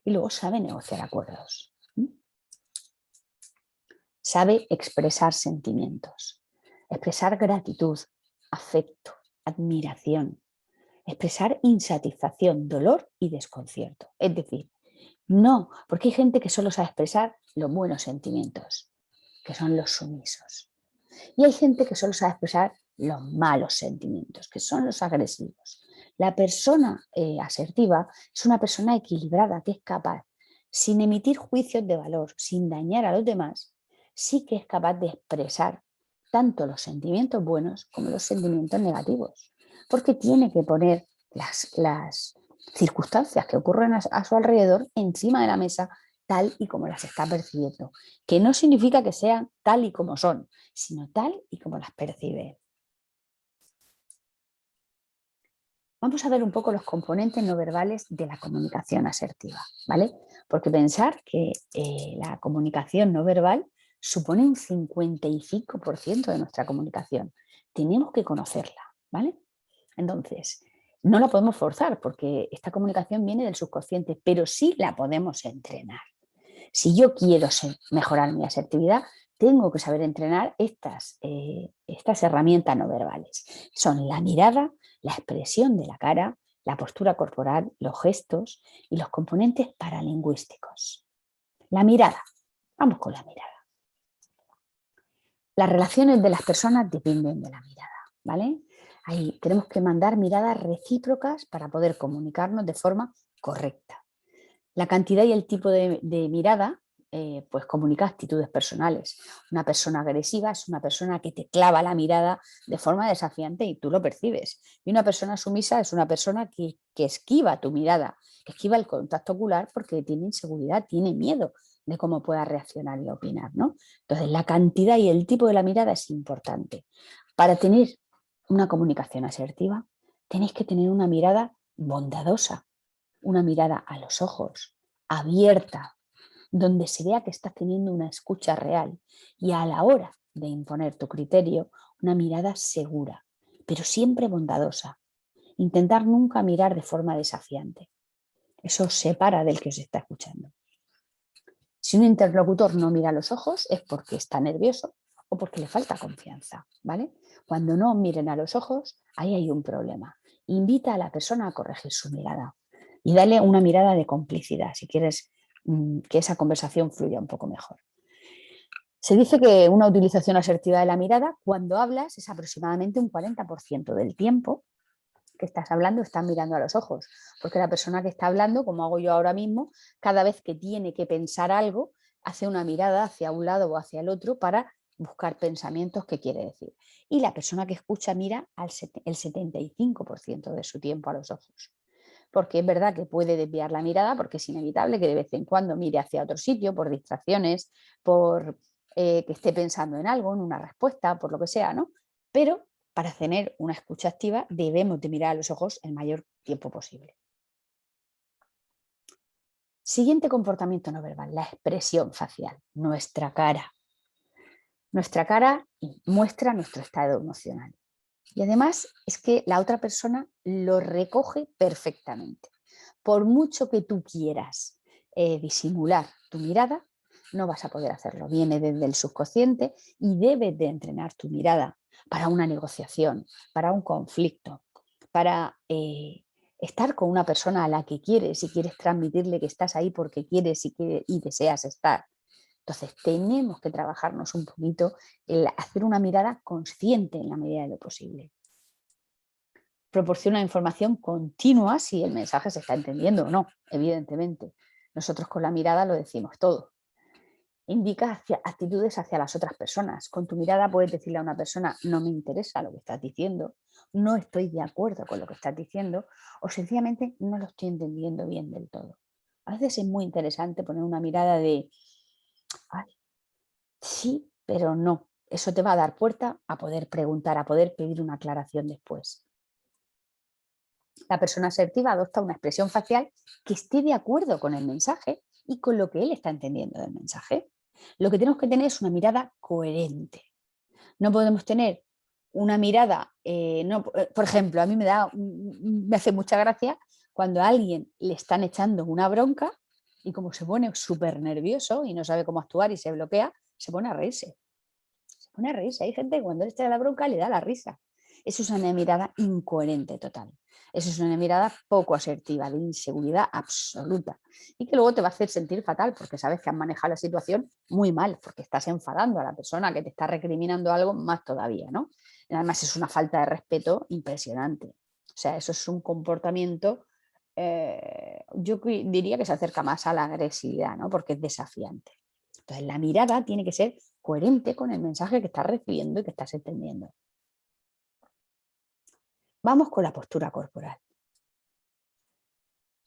Y luego sabe negociar acuerdos. Sabe expresar sentimientos, expresar gratitud, afecto, admiración, expresar insatisfacción, dolor y desconcierto. Es decir, no, porque hay gente que solo sabe expresar los buenos sentimientos, que son los sumisos. Y hay gente que solo sabe expresar los malos sentimientos, que son los agresivos. La persona asertiva es una persona equilibrada que es capaz, sin emitir juicios de valor, sin dañar a los demás, sí que es capaz de expresar tanto los sentimientos buenos como los sentimientos negativos, porque tiene que poner las circunstancias que ocurren a su alrededor encima de la mesa tal y como las está percibiendo, que no significa que sean tal y como son, sino tal y como las percibe. Vamos a ver un poco los componentes no verbales de la comunicación asertiva, ¿vale? Porque pensar que la comunicación no verbal supone un 55% de nuestra comunicación. Tenemos que conocerla, ¿vale? Entonces, no la podemos forzar porque esta comunicación viene del subconsciente, pero sí la podemos entrenar. Si yo quiero mejorar mi asertividad, tengo que saber entrenar estas herramientas no verbales. Son la mirada, la expresión de la cara, la postura corporal, los gestos y los componentes paralingüísticos. La mirada. Vamos con la mirada. Las relaciones de las personas dependen de la mirada, ¿vale? Ahí tenemos que mandar miradas recíprocas para poder comunicarnos de forma correcta. La cantidad y el tipo de mirada pues comunica actitudes personales. Una persona agresiva es una persona que te clava la mirada de forma desafiante y tú lo percibes. Y una persona sumisa es una persona que esquiva tu mirada, que esquiva el contacto ocular porque tiene inseguridad, tiene miedo de cómo pueda reaccionar y opinar, ¿no? Entonces, la cantidad y el tipo de la mirada es importante. Para tener una comunicación asertiva, tenéis que tener una mirada bondadosa, una mirada a los ojos, abierta, donde se vea que estás teniendo una escucha real y a la hora de imponer tu criterio, una mirada segura, pero siempre bondadosa. Intentar nunca mirar de forma desafiante. Eso os separa del que os está escuchando. Si un interlocutor no mira a los ojos es porque está nervioso o porque le falta confianza, ¿vale? Cuando no miren a los ojos, ahí hay un problema. Invita a la persona a corregir su mirada y dale una mirada de complicidad si quieres que esa conversación fluya un poco mejor. Se dice que una utilización asertiva de la mirada cuando hablas es aproximadamente un 40% del tiempo que estás hablando estás mirando a los ojos, porque la persona que está hablando, como hago yo ahora mismo, cada vez que tiene que pensar algo, hace una mirada hacia un lado o hacia el otro para buscar pensamientos que quiere decir. Y la persona que escucha mira el 75% de su tiempo a los ojos. Porque es verdad que puede desviar la mirada, porque es inevitable que de vez en cuando mire hacia otro sitio por distracciones, por que esté pensando en algo, en una respuesta, por lo que sea, ¿no? Pero para tener una escucha activa debemos de mirar a los ojos el mayor tiempo posible. Siguiente comportamiento no verbal, la expresión facial, nuestra cara. Nuestra cara muestra nuestro estado emocional. Y además es que la otra persona lo recoge perfectamente. Por mucho que tú quieras disimular tu mirada, no vas a poder hacerlo. Viene desde el subconsciente y debes de entrenar tu mirada para una negociación, para un conflicto, para estar con una persona a la que quieres y quieres transmitirle que estás ahí porque quieres y deseas estar. Entonces, tenemos que trabajarnos un poquito el hacer una mirada consciente en la medida de lo posible. Proporciona información continua si el mensaje se está entendiendo o no, evidentemente. Nosotros con la mirada lo decimos todo. Indica actitudes hacia las otras personas. Con tu mirada puedes decirle a una persona, no me interesa lo que estás diciendo, no estoy de acuerdo con lo que estás diciendo, o sencillamente no lo estoy entendiendo bien del todo. A veces es muy interesante poner una mirada de, ay, sí, pero no. Eso te va a dar puerta a poder preguntar, a poder pedir una aclaración después. La persona asertiva adopta una expresión facial que esté de acuerdo con el mensaje y con lo que él está entendiendo del mensaje. Lo que tenemos que tener es una mirada coherente. No podemos tener una mirada, por ejemplo, a mí me hace mucha gracia cuando a alguien le están echando una bronca y como se pone súper nervioso y no sabe cómo actuar y se bloquea, se pone a reírse. Se pone a reírse. Hay gente que cuando le echa la bronca le da la risa. Eso es una mirada incoherente total. Eso es una mirada poco asertiva, de inseguridad absoluta. Y que luego te va a hacer sentir fatal porque sabes que has manejado la situación muy mal, porque estás enfadando a la persona que te está recriminando algo más todavía, ¿no? Y además es una falta de respeto impresionante. O sea, eso es un comportamiento, yo diría que se acerca más a la agresividad, ¿no? Porque es desafiante. Entonces, la mirada tiene que ser coherente con el mensaje que estás recibiendo y que estás entendiendo. Vamos con la postura corporal.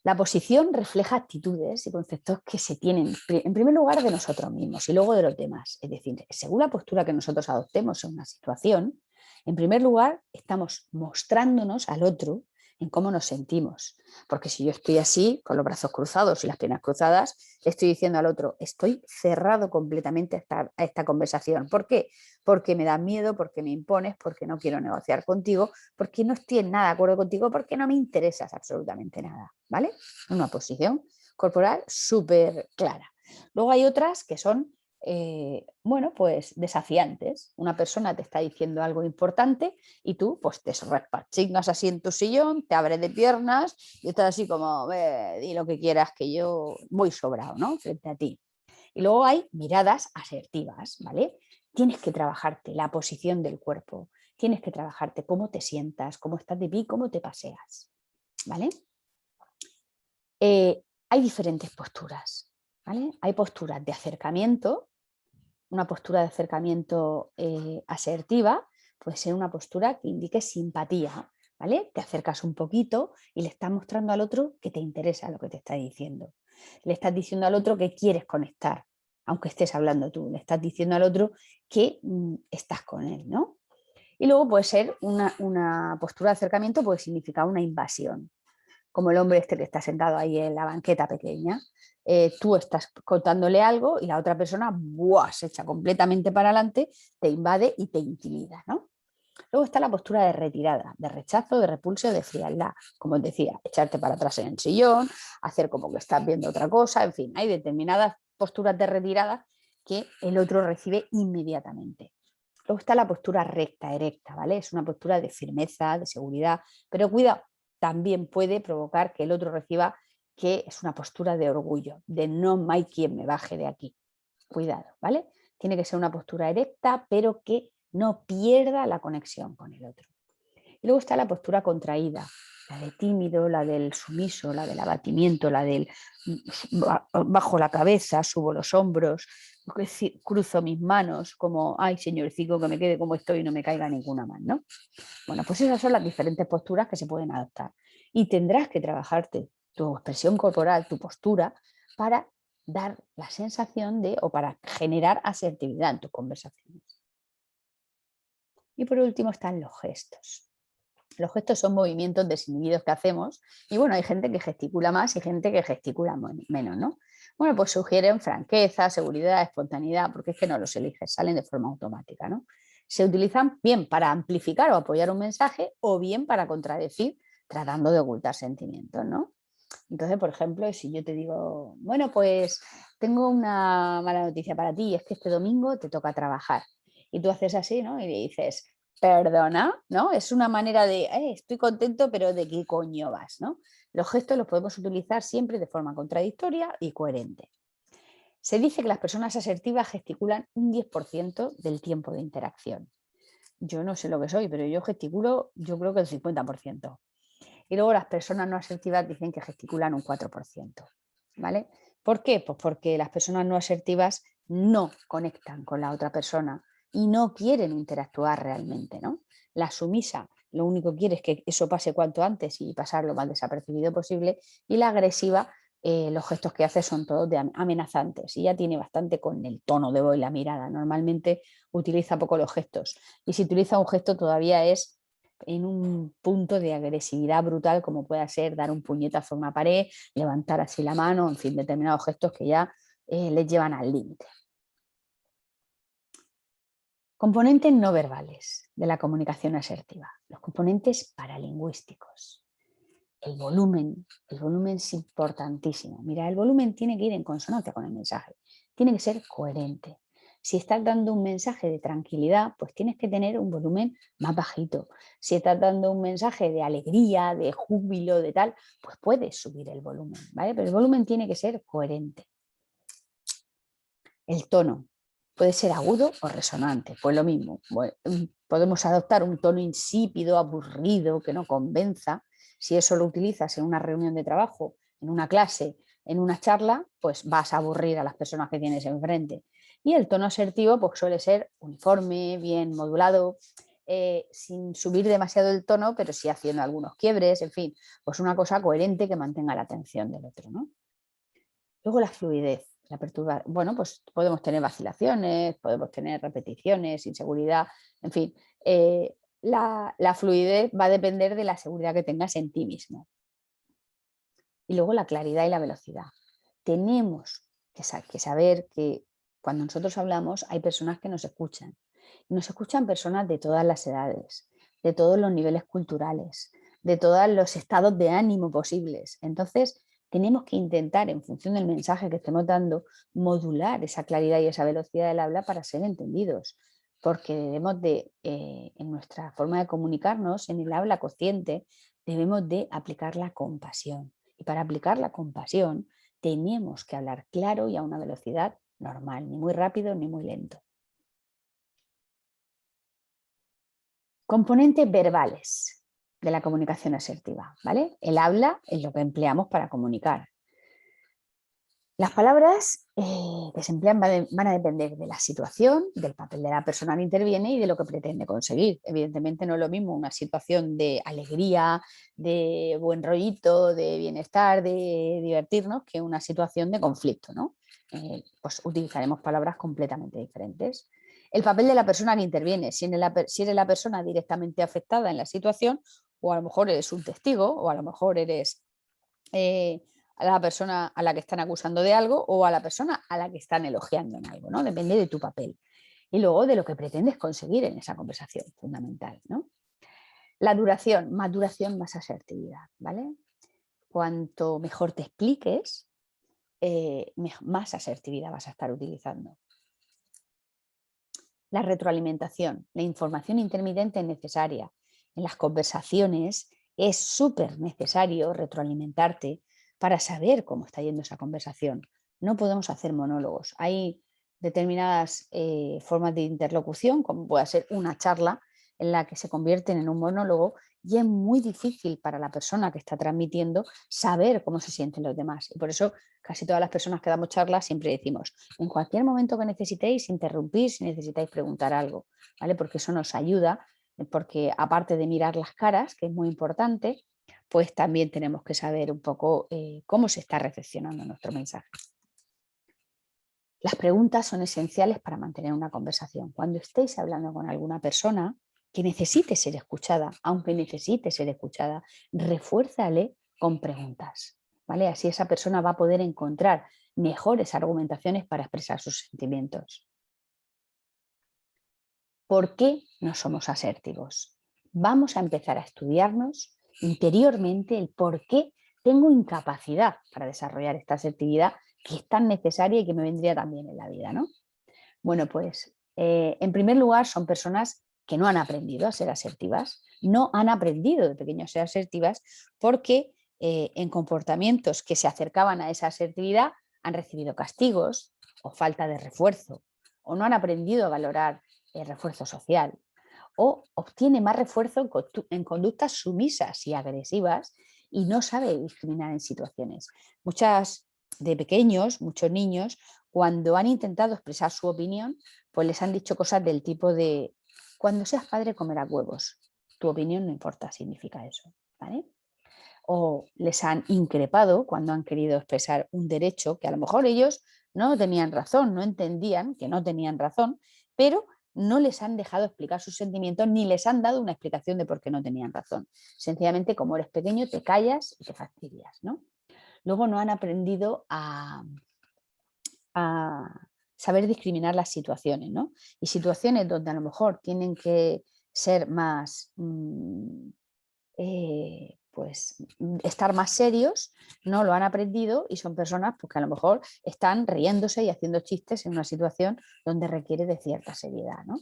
La posición refleja actitudes y conceptos que se tienen, en primer lugar, de nosotros mismos y luego de los demás. Es decir, según la postura que nosotros adoptemos en una situación, en primer lugar, estamos mostrándonos al otro en cómo nos sentimos. Porque si yo estoy así, con los brazos cruzados y las piernas cruzadas, le estoy diciendo al otro, estoy cerrado completamente a esta conversación. ¿Por qué? Porque me da miedo, porque me impones, porque no quiero negociar contigo, porque no estoy en nada de acuerdo contigo, porque no me interesas absolutamente nada, ¿vale? Una posición corporal súper clara. Luego hay otras que son, bueno, pues desafiantes. Una persona te está diciendo algo importante y tú pues te repachingas así en tu sillón, te abres de piernas y estás así como, di lo que quieras que yo voy sobrado, ¿no? Frente a ti. Y luego hay miradas asertivas, ¿vale? Tienes que trabajarte la posición del cuerpo, tienes que trabajarte cómo te sientas, cómo estás de pie, cómo te paseas, ¿vale? Hay diferentes posturas, ¿vale? Hay posturas de acercamiento, una postura de acercamiento asertiva puede ser una postura que indique simpatía, ¿vale? Te acercas un poquito y le estás mostrando al otro que te interesa lo que te está diciendo. Le estás diciendo al otro que quieres conectar, aunque estés hablando tú. Le estás diciendo al otro que estás con él, ¿no? Y luego puede ser una postura de acercamiento, puede significar una invasión, como el hombre este que está sentado ahí en la banqueta pequeña. Tú estás contándole algo y la otra persona ¡buah!, se echa completamente para adelante, te invade y te intimida, ¿no? Luego está la postura de retirada, de rechazo, de repulso, de frialdad. Como os decía, echarte para atrás en el sillón, hacer como que estás viendo otra cosa, en fin, hay determinadas posturas de retirada que el otro recibe inmediatamente. Luego está la postura recta, erecta, ¿vale? Es una postura de firmeza, de seguridad, pero cuidado, también puede provocar que el otro reciba que es una postura de orgullo, de no hay quien me baje de aquí. Cuidado, ¿vale? Tiene que ser una postura erecta, pero que no pierda la conexión con el otro. Y luego está la postura contraída, la del tímido, la del sumiso, la del abatimiento, la del bajo la cabeza, subo los hombros, cruzo mis manos como, ay, señorcico, que me quede como estoy y no me caiga ninguna más, ¿no? Bueno, pues esas son las diferentes posturas que se pueden adoptar. Y tendrás que trabajarte tu expresión corporal, tu postura, para dar la sensación de, o para generar asertividad en tus conversaciones. Y por último están los gestos. Los gestos son movimientos desinhibidos que hacemos y bueno, hay gente que gesticula más y gente que gesticula menos, ¿no? Bueno, pues sugieren franqueza, seguridad, espontaneidad, porque es que no los eliges, salen de forma automática, ¿no? Se utilizan bien para amplificar o apoyar un mensaje o bien para contradecir, tratando de ocultar sentimientos, ¿no? Entonces, por ejemplo, si yo te digo, bueno, pues tengo una mala noticia para ti, es que este domingo te toca trabajar. Y tú haces así, ¿no? Y le dices, perdona, ¿no? Es una manera de, estoy contento, pero ¿de qué coño vas, ¿no? Los gestos los podemos utilizar siempre de forma contradictoria y coherente. Se dice que las personas asertivas gesticulan un 10% del tiempo de interacción. Yo no sé lo que soy, pero yo gesticulo, yo creo que el 50%. Y luego las personas no asertivas dicen que gesticulan un 4%. ¿Vale? ¿Por qué? Pues porque las personas no asertivas no conectan con la otra persona y no quieren interactuar realmente, ¿no? La sumisa lo único que quiere es que eso pase cuanto antes y pasar lo más desapercibido posible, y la agresiva, los gestos que hace son todos amenazantes y ya tiene bastante con el tono de voz y la mirada. Normalmente utiliza poco los gestos, y si utiliza un gesto todavía es en un punto de agresividad brutal, como pueda ser dar un puñetazo a una pared, levantar así la mano, en fin, determinados gestos que ya les llevan al límite. Componentes no verbales de la comunicación asertiva, los componentes paralingüísticos. El volumen es importantísimo. Mira, el volumen tiene que ir en consonancia con el mensaje, tiene que ser coherente. Si estás dando un mensaje de tranquilidad, pues tienes que tener un volumen más bajito. Si estás dando un mensaje de alegría, de júbilo, de tal, pues puedes subir el volumen, ¿vale? Pero el volumen tiene que ser coherente. El tono puede ser agudo o resonante, pues lo mismo. Bueno, podemos adoptar un tono insípido, aburrido, que no convenza. Si eso lo utilizas en una reunión de trabajo, en una clase, en una charla, pues vas a aburrir a las personas que tienes enfrente. Y el tono asertivo pues suele ser uniforme, bien modulado, sin subir demasiado el tono, pero sí haciendo algunos quiebres, en fin, pues una cosa coherente que mantenga la atención del otro, ¿no? Luego la fluidez, la perturbación. Bueno, pues podemos tener vacilaciones, podemos tener repeticiones, inseguridad, en fin. La fluidez va a depender de la seguridad que tengas en ti mismo. Y luego la claridad y la velocidad. Tenemos que saber que cuando nosotros hablamos hay personas que nos escuchan. Y nos escuchan personas de todas las edades, de todos los niveles culturales, de todos los estados de ánimo posibles. Entonces, tenemos que intentar, en función del mensaje que estemos dando, modular esa claridad y esa velocidad del habla para ser entendidos. Porque debemos de, en nuestra forma de comunicarnos, en el habla consciente, debemos de aplicar la compasión. Y para aplicar la compasión, tenemos que hablar claro y a una velocidad normal, ni muy rápido ni muy lento. Componentes verbales de la comunicación asertiva, ¿vale? El habla es lo que empleamos para comunicar. Las palabras que se emplean van a depender de la situación, del papel de la persona que interviene y de lo que pretende conseguir. Evidentemente no es lo mismo una situación de alegría, de buen rollito, de bienestar, de divertirnos, que una situación de conflicto, ¿no? Pues utilizaremos palabras completamente diferentes. El papel de la persona que interviene, si eres la persona directamente afectada en la situación, o a lo mejor eres un testigo, o a lo mejor eres a la persona a la que están acusando de algo o a la persona a la que están elogiando en algo, ¿no? Depende de tu papel. Y luego de lo que pretendes conseguir en esa conversación, fundamental, ¿no? La duración, más asertividad, ¿vale? Cuanto mejor te expliques, más asertividad vas a estar utilizando. La retroalimentación, la información intermitente es necesaria. En las conversaciones es súper necesario retroalimentarte para saber cómo está yendo esa conversación. No podemos hacer monólogos. Hay determinadas formas de interlocución, como puede ser una charla, en la que se convierten en un monólogo, y es muy difícil para la persona que está transmitiendo saber cómo se sienten los demás. Y por eso casi todas las personas que damos charlas siempre decimos, en cualquier momento que necesitéis, interrumpir si necesitáis preguntar algo, ¿vale? Porque eso nos ayuda, porque aparte de mirar las caras, que es muy importante, pues también tenemos que saber un poco cómo se está recepcionando nuestro mensaje. Las preguntas son esenciales para mantener una conversación. Cuando estéis hablando con alguna persona que necesite ser escuchada, aunque necesite ser escuchada, refuérzale con preguntas, ¿vale? Así esa persona va a poder encontrar mejores argumentaciones para expresar sus sentimientos. ¿Por qué no somos asertivos? Vamos a empezar a estudiarnos interiormente el por qué tengo incapacidad para desarrollar esta asertividad que es tan necesaria y que me vendría tan bien en la vida, ¿no? Bueno, pues en primer lugar son personas que no han aprendido a ser asertivas, no han aprendido de pequeños a ser asertivas porque en comportamientos que se acercaban a esa asertividad han recibido castigos o falta de refuerzo o no han aprendido a valorar el refuerzo social o obtiene más refuerzo en conductas sumisas y agresivas y no sabe discriminar en situaciones. De pequeños, muchos niños, cuando han intentado expresar su opinión, pues les han dicho cosas del tipo de: cuando seas padre comerás huevos, tu opinión no importa, significa eso, ¿vale? O les han increpado cuando han querido expresar un derecho que a lo mejor ellos no tenían razón, no entendían que no tenían razón, pero no les han dejado explicar sus sentimientos ni les han dado una explicación de por qué no tenían razón. Sencillamente, como eres pequeño, te callas y te fastidias, ¿no? Luego no han aprendido a saber discriminar las situaciones, ¿no? Y situaciones donde a lo mejor tienen que ser más estar más serios, no lo han aprendido y son personas pues, que a lo mejor están riéndose y haciendo chistes en una situación donde requiere de cierta seriedad, ¿no?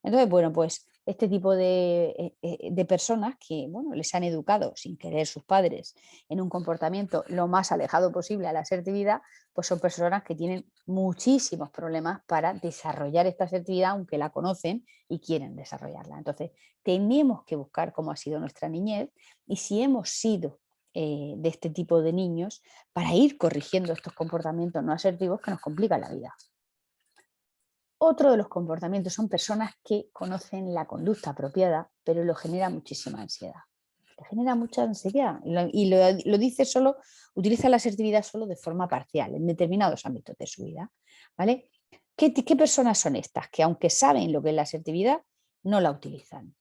Entonces, bueno, pues este tipo de personas que, bueno, les han educado sin querer sus padres en un comportamiento lo más alejado posible a la asertividad, pues son personas que tienen muchísimos problemas para desarrollar esta asertividad, aunque la conocen y quieren desarrollarla. Entonces, tenemos que buscar cómo ha sido nuestra niñez y si hemos sido de este tipo de niños para ir corrigiendo estos comportamientos no asertivos que nos complican la vida. Otro de los comportamientos son personas que conocen la conducta apropiada, pero lo genera muchísima ansiedad. Le genera mucha ansiedad lo dice solo, utiliza la asertividad solo de forma parcial, en determinados ámbitos de su vida. ¿Vale? ¿Qué personas son estas? Que aunque saben lo que es la asertividad, no la utilizan.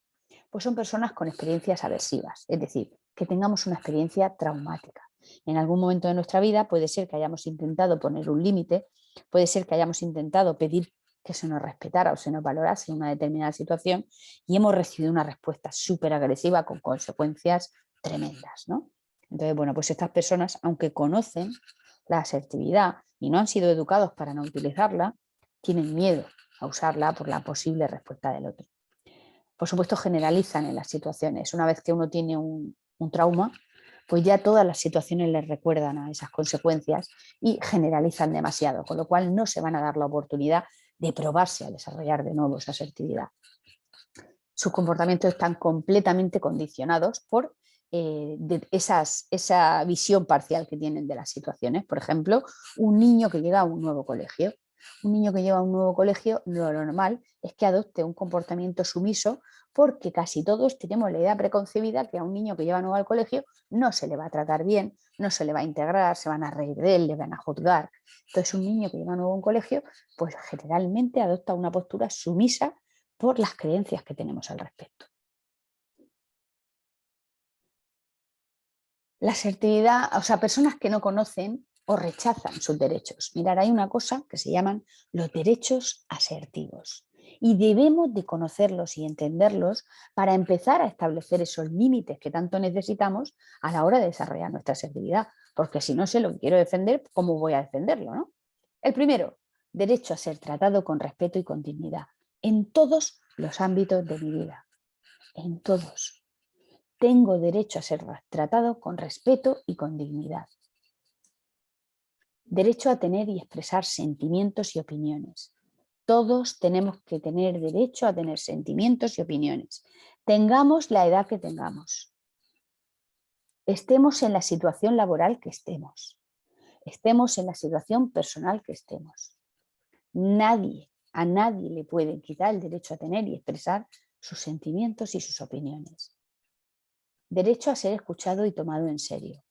Pues son personas con experiencias aversivas, es decir, que tengamos una experiencia traumática. En algún momento de nuestra vida puede ser que hayamos intentado poner un límite, puede ser que hayamos intentado pedir que se nos respetara o se nos valorase en una determinada situación y hemos recibido una respuesta súper agresiva con consecuencias tremendas, ¿no? Entonces, bueno, pues estas personas, aunque conocen la asertividad y no han sido educados para no utilizarla, tienen miedo a usarla por la posible respuesta del otro. Por supuesto, generalizan en las situaciones. Una vez que uno tiene un trauma, pues ya todas las situaciones les recuerdan a esas consecuencias y generalizan demasiado, con lo cual no se van a dar la oportunidad de probarse a desarrollar de nuevo esa asertividad. Sus comportamientos están completamente condicionados por esa visión parcial que tienen de las situaciones. Por ejemplo, un niño que llega a un nuevo colegio. Un niño que llega a un nuevo colegio, lo normal es que adopte un comportamiento sumiso porque casi todos tenemos la idea preconcebida que a un niño que lleva nuevo al colegio no se le va a tratar bien, no se le va a integrar, se van a reír de él, le van a juzgar. Entonces un niño que lleva nuevo a un colegio, pues generalmente adopta una postura sumisa por las creencias que tenemos al respecto. La asertividad, o sea, personas que no conocen o rechazan sus derechos. Mirar, hay una cosa que se llaman los derechos asertivos y debemos de conocerlos y entenderlos para empezar a establecer esos límites que tanto necesitamos a la hora de desarrollar nuestra asertividad, porque si no sé lo que quiero defender, ¿cómo voy a defenderlo, no? El primero, derecho a ser tratado con respeto y con dignidad en todos los ámbitos de mi vida, en todos. Tengo derecho a ser tratado con respeto y con dignidad. Derecho a tener y expresar sentimientos y opiniones. Todos tenemos que tener derecho a tener sentimientos y opiniones. Tengamos la edad que tengamos. Estemos en la situación laboral que estemos. Estemos en la situación personal que estemos. A nadie le puede quitar el derecho a tener y expresar sus sentimientos y sus opiniones. Derecho a ser escuchado y tomado en serio.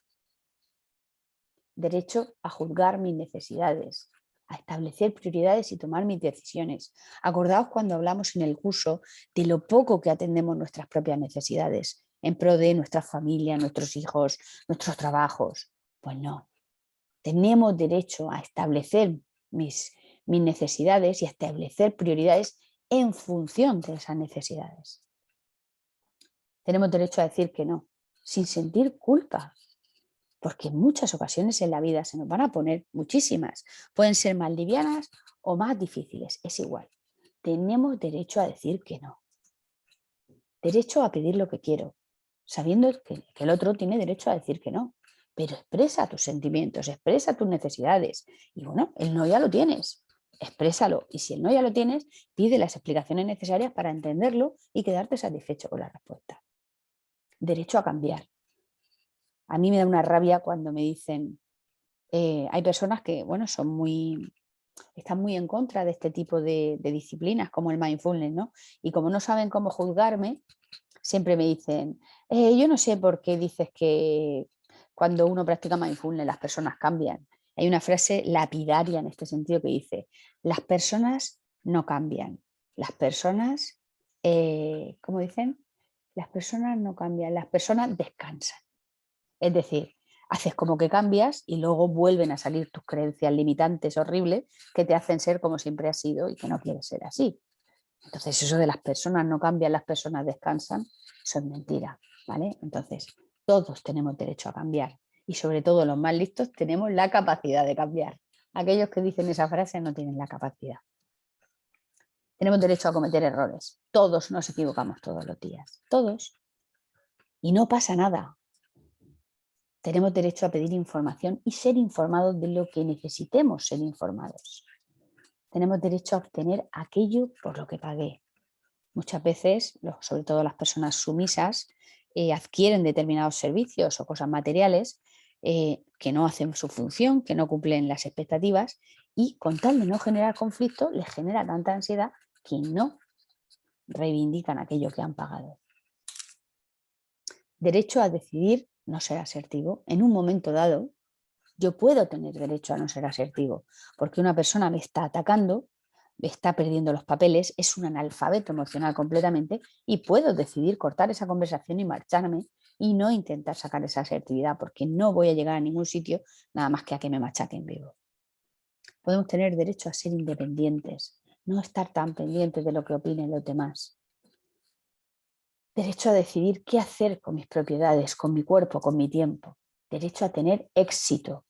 Derecho a juzgar mis necesidades, a establecer prioridades y tomar mis decisiones. Acordaos cuando hablamos en el curso de lo poco que atendemos nuestras propias necesidades en pro de nuestra familia, nuestros hijos, nuestros trabajos. Pues no, tenemos derecho a establecer mis necesidades y a establecer prioridades en función de esas necesidades. Tenemos derecho a decir que no, sin sentir culpa. porque en muchas ocasiones en la vida se nos van a poner muchísimas. Pueden ser más livianas o más difíciles, es igual. Tenemos derecho a decir que no. Derecho a pedir lo que quiero, sabiendo que el otro tiene derecho a decir que no. Pero expresa tus sentimientos, expresa tus necesidades. Y bueno, el no ya lo tienes, exprésalo. Y si el no ya lo tienes, pide las explicaciones necesarias para entenderlo y quedarte satisfecho con la respuesta. Derecho a cambiar. A mí me da una rabia cuando me dicen, hay personas que, bueno, están muy en contra de este tipo de disciplinas como el mindfulness, ¿no? Y como no saben cómo juzgarme, siempre me dicen, yo no sé por qué dices que cuando uno practica mindfulness las personas cambian. Hay una frase lapidaria en este sentido que dice, las personas no cambian, las personas, ¿cómo dicen? Las personas no cambian, las personas descansan. Es decir, haces como que cambias y luego vuelven a salir tus creencias limitantes horribles que te hacen ser como siempre has sido y que no quieres ser así. Entonces, eso de las personas no cambian, las personas descansan, eso es mentira, ¿vale? Entonces, todos tenemos derecho a cambiar y sobre todo los más listos tenemos la capacidad de cambiar. Aquellos que dicen esa frase no tienen la capacidad. Tenemos derecho a cometer errores. Todos nos equivocamos todos los días, todos. Y no pasa nada. Tenemos derecho a pedir información y ser informados de lo que necesitemos ser informados. Tenemos derecho a obtener aquello por lo que pagué. Muchas veces, sobre todo las personas sumisas, adquieren determinados servicios o cosas materiales que no hacen su función, que no cumplen las expectativas y con tal de no generar conflicto, les genera tanta ansiedad que no reivindican aquello que han pagado. Derecho a decidir no ser asertivo. En un momento dado, yo puedo tener derecho a no ser asertivo porque una persona me está atacando, está perdiendo los papeles, es un analfabeto emocional completamente y puedo decidir cortar esa conversación y marcharme y no intentar sacar esa asertividad porque no voy a llegar a ningún sitio nada más que a que me machaquen vivo. Podemos tener derecho a ser independientes, no estar tan pendientes de lo que opinen los demás. Derecho a decidir qué hacer con mis propiedades, con mi cuerpo, con mi tiempo. Derecho a tener éxito.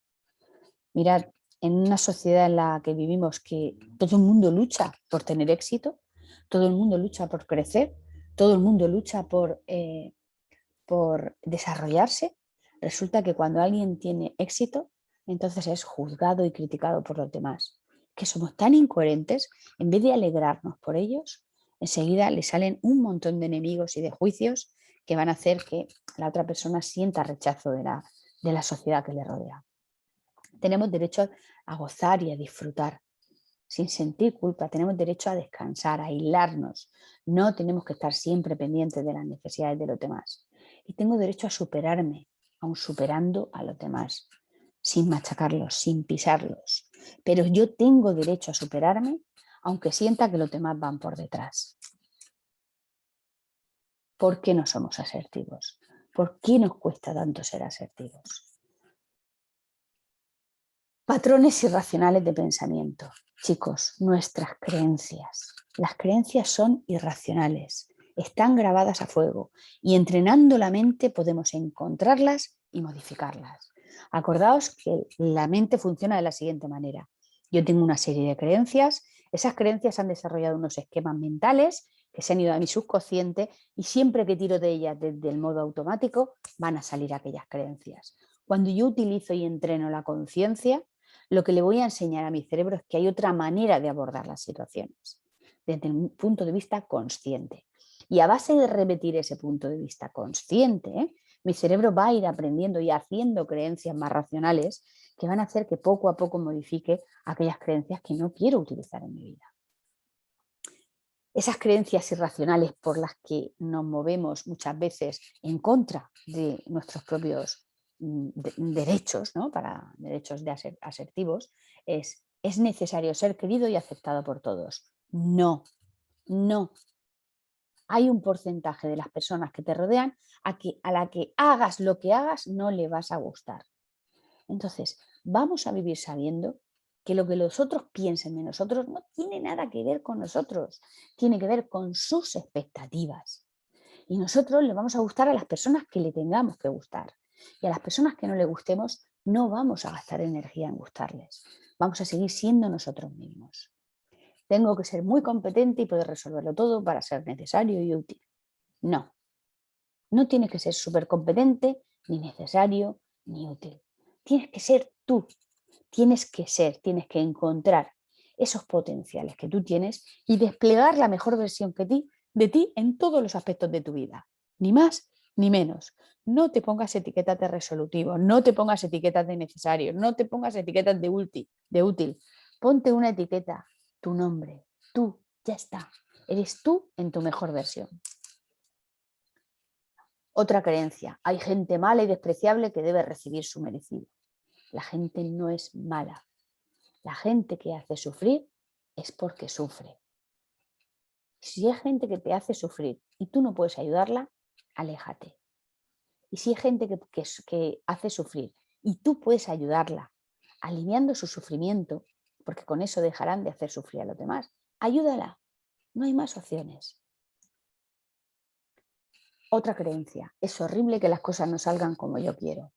Mirad, en una sociedad en la que vivimos que todo el mundo lucha por tener éxito, todo el mundo lucha por crecer, todo el mundo lucha por desarrollarse, resulta que cuando alguien tiene éxito, entonces es juzgado y criticado por los demás. Que somos tan incoherentes, en vez de alegrarnos por ellos, enseguida le salen un montón de enemigos y de juicios que van a hacer que la otra persona sienta rechazo de la sociedad que le rodea. Tenemos derecho a gozar y a disfrutar sin sentir culpa, tenemos derecho a descansar, a aislarnos. No tenemos que estar siempre pendientes de las necesidades de los demás. Y tengo derecho a superarme, aun superando a los demás, sin machacarlos, sin pisarlos. Pero yo tengo derecho a superarme, aunque sienta que los demás van por detrás. ¿Por qué no somos asertivos? ¿Por qué nos cuesta tanto ser asertivos? Patrones irracionales de pensamiento. Chicos, nuestras creencias. Las creencias son irracionales, están grabadas a fuego y entrenando la mente podemos encontrarlas y modificarlas. Acordaos que la mente funciona de la siguiente manera. Yo tengo una serie de creencias, esas creencias han desarrollado unos esquemas mentales que se han ido a mi subconsciente y siempre que tiro de ellas desde el modo automático van a salir aquellas creencias. Cuando yo utilizo y entreno la conciencia, lo que le voy a enseñar a mi cerebro es que hay otra manera de abordar las situaciones, desde el punto de vista consciente. Y a base de repetir ese punto de vista consciente, mi cerebro va a ir aprendiendo y haciendo creencias más racionales que van a hacer que poco a poco modifique aquellas creencias que no quiero utilizar en mi vida. Esas creencias irracionales por las que nos movemos muchas veces en contra de nuestros propios derechos, ¿no? Para derechos de asertivos, es necesario ser querido y aceptado por todos. No, no. Hay un porcentaje de las personas que te rodean a la que hagas lo que hagas no le vas a gustar. Entonces, vamos a vivir sabiendo que lo que los otros piensen de nosotros no tiene nada que ver con nosotros, tiene que ver con sus expectativas. Y nosotros le vamos a gustar a las personas que le tengamos que gustar. Y a las personas que no les gustemos, no vamos a gastar energía en gustarles. Vamos a seguir siendo nosotros mismos. Tengo que ser muy competente y poder resolverlo todo para ser necesario y útil. No, no tienes que ser súper competente, ni necesario, ni útil. Tienes que ser tú. Tienes que encontrar esos potenciales que tú tienes y desplegar la mejor versión de ti en todos los aspectos de tu vida. Ni más ni menos. No te pongas etiquetas de resolutivo, no te pongas etiquetas de necesario, no te pongas etiquetas de útil. Ponte una etiqueta, tu nombre, tú, ya está. Eres tú en tu mejor versión. Otra creencia, hay gente mala y despreciable que debe recibir su merecido. La gente no es mala. La gente que hace sufrir es porque sufre. Si hay gente que te hace sufrir y tú no puedes ayudarla, aléjate. Y si hay gente que hace sufrir y tú puedes ayudarla, aliviando su sufrimiento, porque con eso dejarán de hacer sufrir a los demás, ayúdala. No hay más opciones. Otra creencia, es horrible que las cosas no salgan como yo quiero.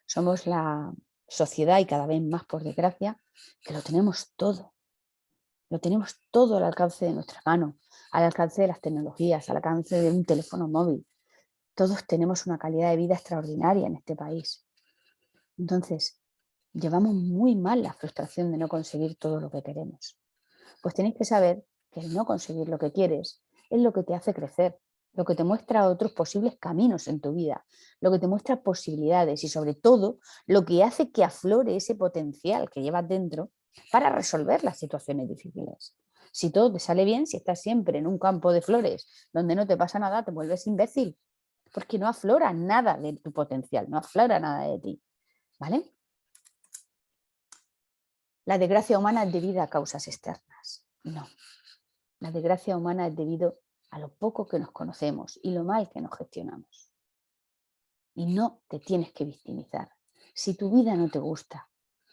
Somos la sociedad, y cada vez más por desgracia, que lo tenemos todo. Lo tenemos todo al alcance de nuestra mano, al alcance de las tecnologías, al alcance de un teléfono móvil. Todos tenemos una calidad de vida extraordinaria en este país. Entonces, llevamos muy mal la frustración de no conseguir todo lo que queremos. Pues tenéis que saber que el no conseguir lo que quieres es lo que te hace crecer, lo que te muestra otros posibles caminos en tu vida, lo que te muestra posibilidades y sobre todo lo que hace que aflore ese potencial que llevas dentro para resolver las situaciones difíciles. Si todo te sale bien, si estás siempre en un campo de flores donde no te pasa nada, te vuelves imbécil, porque no aflora nada de tu potencial, no aflora nada de ti, ¿vale? La desgracia humana es debida a causas externas. No. La desgracia humana es debido a lo poco que nos conocemos y lo mal que nos gestionamos. Y no te tienes que victimizar. Si tu vida no te gusta,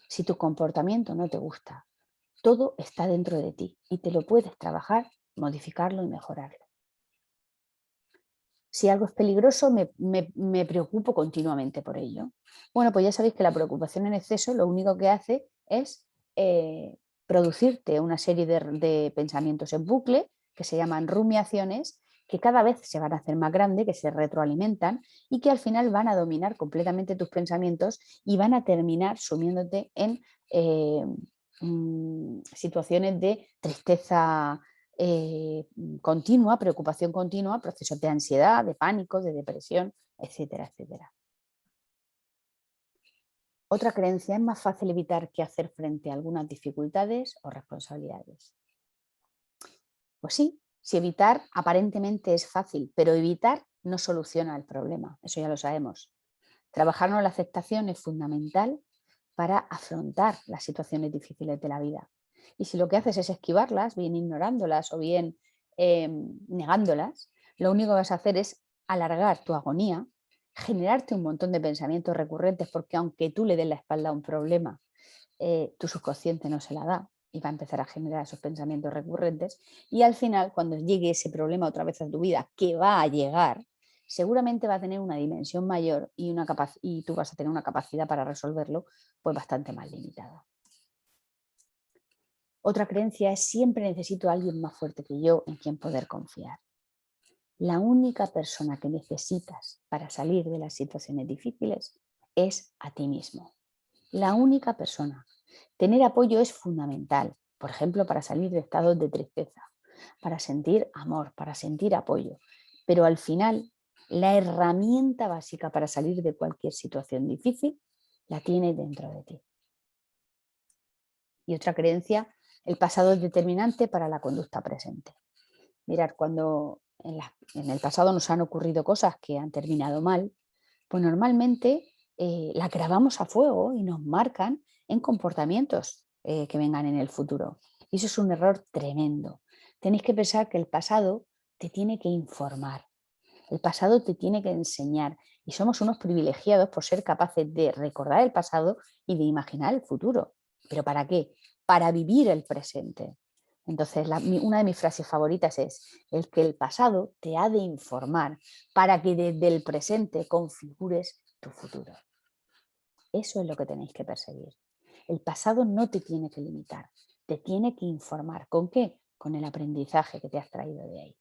si tu comportamiento no te gusta, todo está dentro de ti y te lo puedes trabajar, modificarlo y mejorarlo. Si algo es peligroso, me preocupo continuamente por ello. Bueno, pues ya sabéis que la preocupación en exceso lo único que hace es producirte una serie de pensamientos en bucle que se llaman rumiaciones, que cada vez se van a hacer más grandes, que se retroalimentan y que al final van a dominar completamente tus pensamientos y van a terminar sumiéndote en situaciones de tristeza continua, preocupación continua, procesos de ansiedad, de pánico, de depresión, etcétera, etcétera. Otra creencia, es más fácil evitar que hacer frente a algunas dificultades o responsabilidades. Pues sí, si evitar aparentemente es fácil, pero evitar no soluciona el problema, eso ya lo sabemos. Trabajarnos la aceptación es fundamental para afrontar las situaciones difíciles de la vida. Y si lo que haces es esquivarlas, bien ignorándolas o bien negándolas, lo único que vas a hacer es alargar tu agonía, generarte un montón de pensamientos recurrentes, porque aunque tú le des la espalda a un problema, tu subconsciente no se la da y va a empezar a generar esos pensamientos recurrentes. Y al final, cuando llegue ese problema otra vez a tu vida, que va a llegar, seguramente va a tener una dimensión mayor y tú vas a tener una capacidad para resolverlo pues bastante más limitada. Otra creencia es siempre necesito a alguien más fuerte que yo en quien poder confiar. La única persona que necesitas para salir de las situaciones difíciles es a ti mismo. La única persona. Tener apoyo es fundamental, por ejemplo, para salir de estados de tristeza, para sentir amor, para sentir apoyo. Pero al final, la herramienta básica para salir de cualquier situación difícil la tienes dentro de ti. Y otra creencia, el pasado es determinante para la conducta presente. Mirar, cuando en el pasado nos han ocurrido cosas que han terminado mal, pues normalmente las grabamos a fuego y nos marcan en comportamientos que vengan en el futuro. Y eso es un error tremendo. Tenéis que pensar que el pasado te tiene que informar, el pasado te tiene que enseñar y somos unos privilegiados por ser capaces de recordar el pasado y de imaginar el futuro. ¿Pero para qué? Para vivir el presente. Entonces, una de mis frases favoritas es el que el pasado te ha de informar para que desde el presente configures tu futuro. Eso es lo que tenéis que perseguir. El pasado no te tiene que limitar, te tiene que informar. ¿Con qué? Con el aprendizaje que te has traído de ahí.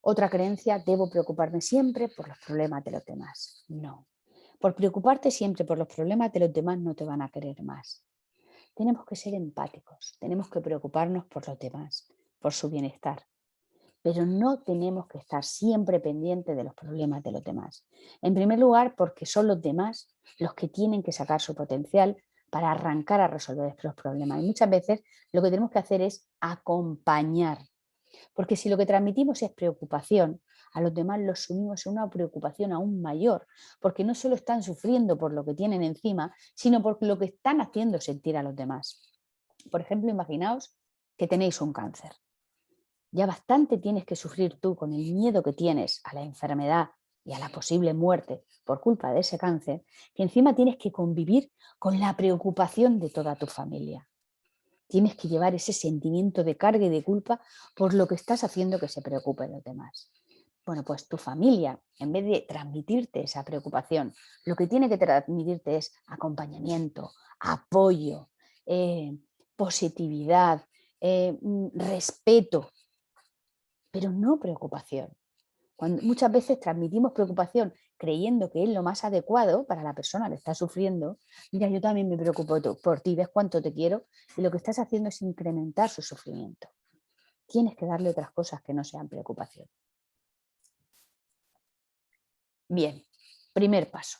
Otra creencia, debo preocuparme siempre por los problemas de los demás. No. Por preocuparte siempre por los problemas de los demás no te van a querer más. Tenemos que ser empáticos, tenemos que preocuparnos por los demás, por su bienestar. Pero no tenemos que estar siempre pendientes de los problemas de los demás. En primer lugar, porque son los demás los que tienen que sacar su potencial para arrancar a resolver los problemas. Y muchas veces lo que tenemos que hacer es acompañar. Porque si lo que transmitimos es preocupación, a los demás los sumimos en una preocupación aún mayor, porque no solo están sufriendo por lo que tienen encima, sino por lo que están haciendo sentir a los demás. Por ejemplo, imaginaos que tenéis un cáncer. Ya bastante tienes que sufrir tú con el miedo que tienes a la enfermedad y a la posible muerte por culpa de ese cáncer, que encima tienes que convivir con la preocupación de toda tu familia. Tienes que llevar ese sentimiento de carga y de culpa por lo que estás haciendo que se preocupen los demás. Bueno, pues tu familia, en vez de transmitirte esa preocupación, lo que tiene que transmitirte es acompañamiento, apoyo, positividad, respeto, pero no preocupación. Muchas veces transmitimos preocupación creyendo que es lo más adecuado para la persona que está sufriendo. Mira, yo también me preocupo por ti, ves cuánto te quiero, y lo que estás haciendo es incrementar su sufrimiento. Tienes que darle otras cosas que no sean preocupación. Bien, primer paso.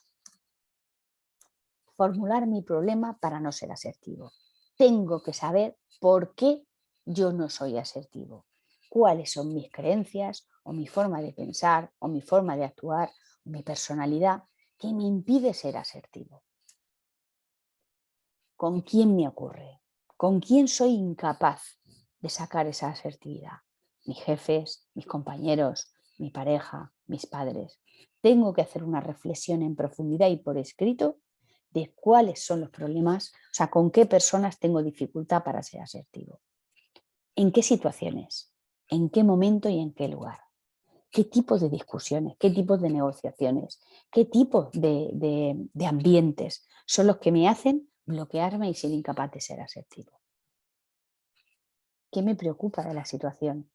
Formular mi problema para no ser asertivo. Tengo que saber por qué yo no soy asertivo. Cuáles son mis creencias o mi forma de pensar o mi forma de actuar o mi personalidad que me impide ser asertivo. ¿Con quién me ocurre? ¿Con quién soy incapaz de sacar esa asertividad? Mis jefes, mis compañeros, mi pareja, mis padres. Tengo que hacer una reflexión en profundidad y por escrito de cuáles son los problemas, o sea, con qué personas tengo dificultad para ser asertivo. ¿En qué situaciones? ¿En qué momento y en qué lugar? ¿Qué tipos de discusiones? ¿Qué tipos de negociaciones? ¿Qué tipos de ambientes son los que me hacen bloquearme y ser incapaz de ser asertivo? ¿Qué me preocupa de la situación?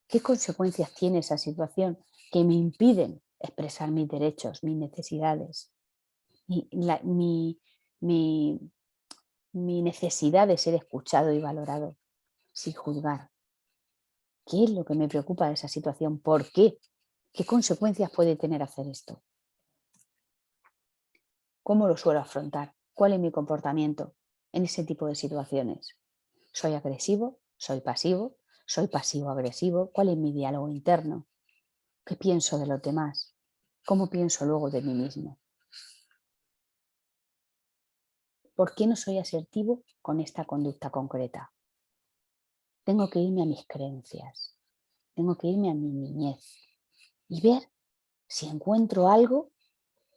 ¿Qué consecuencias tiene esa situación que me impiden expresar mis derechos, mis necesidades, mi necesidad de ser escuchado y valorado sin juzgar? ¿Qué es lo que me preocupa de esa situación? ¿Por qué? ¿Qué consecuencias puede tener hacer esto? ¿Cómo lo suelo afrontar? ¿Cuál es mi comportamiento en ese tipo de situaciones? ¿Soy agresivo? ¿Soy pasivo? ¿Soy pasivo-agresivo? ¿Cuál es mi diálogo interno? ¿Qué pienso de los demás? ¿Cómo pienso luego de mí mismo? ¿Por qué no soy asertivo con esta conducta concreta? Tengo que irme a mis creencias, tengo que irme a mi niñez y ver si encuentro algo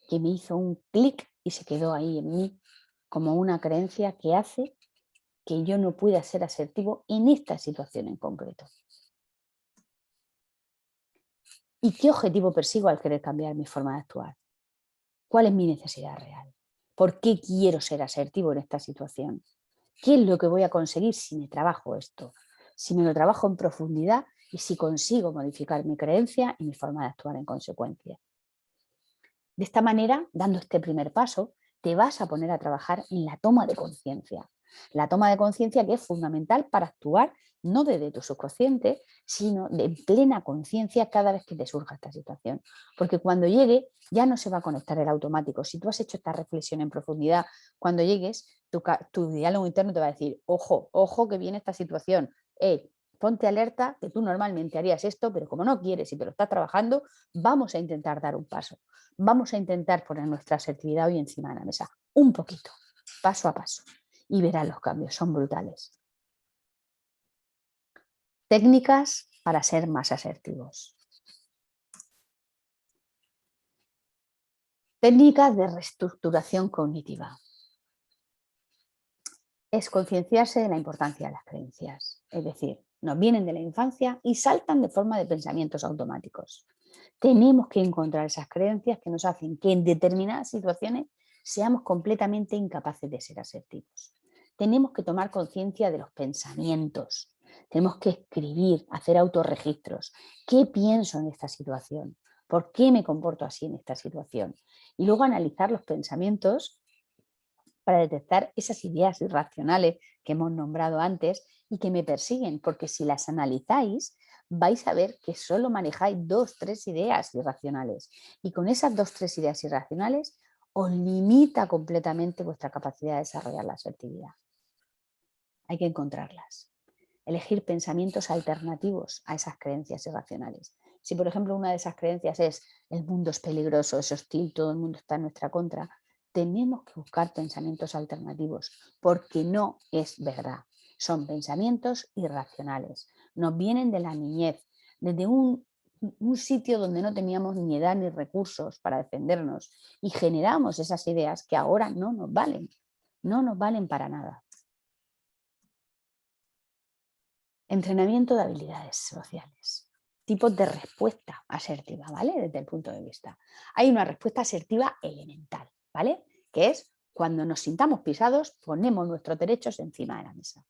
que me hizo un clic y se quedó ahí en mí como una creencia que hace que yo no pueda ser asertivo en esta situación en concreto. ¿Y qué objetivo persigo al querer cambiar mi forma de actuar? ¿Cuál es mi necesidad real? ¿Por qué quiero ser asertivo en esta situación? ¿Qué es lo que voy a conseguir si me trabajo esto? Si me lo trabajo en profundidad y si consigo modificar mi creencia y mi forma de actuar en consecuencia. De esta manera, dando este primer paso, te vas a poner a trabajar en la toma de conciencia. La toma de conciencia que es fundamental para actuar no desde tu subconsciente, sino de plena conciencia cada vez que te surja esta situación. Porque cuando llegue ya no se va a conectar el automático. Si tú has hecho esta reflexión en profundidad, cuando llegues, tu diálogo interno te va a decir, ojo, ojo que viene esta situación. Ponte alerta que tú normalmente harías esto, pero como no quieres y te lo estás trabajando, vamos a intentar dar un paso. Vamos a intentar poner nuestra asertividad hoy encima de la mesa, un poquito, paso a paso, y verás los cambios, son brutales. Técnicas para ser más asertivos. Técnicas de reestructuración cognitiva. Es concienciarse de la importancia de las creencias, es decir, nos vienen de la infancia y saltan de forma de pensamientos automáticos. Tenemos que encontrar esas creencias que nos hacen que en determinadas situaciones seamos completamente incapaces de ser asertivos. Tenemos que tomar conciencia de los pensamientos. Tenemos que escribir, hacer autorregistros. ¿Qué pienso en esta situación? ¿Por qué me comporto así en esta situación? Y luego analizar los pensamientos para detectar esas ideas irracionales que hemos nombrado antes y que me persiguen, porque si las analizáis, vais a ver que solo manejáis 2, 3 ideas irracionales. Y con esas 2, 3 ideas irracionales os limita completamente vuestra capacidad de desarrollar la asertividad. Hay que encontrarlas. Elegir pensamientos alternativos a esas creencias irracionales. Si, por ejemplo, una de esas creencias es el mundo es peligroso, es hostil, todo el mundo está en nuestra contra, tenemos que buscar pensamientos alternativos, porque no es verdad. Son pensamientos irracionales. Nos vienen de la niñez, desde un sitio donde no teníamos ni edad ni recursos para defendernos y generamos esas ideas que ahora no nos valen. No nos valen para nada. Entrenamiento de habilidades sociales. Tipos de respuesta asertiva, ¿vale? Desde el punto de vista. Hay una respuesta asertiva elemental, ¿vale? Que es cuando nos sintamos pisados, ponemos nuestros derechos encima de la mesa,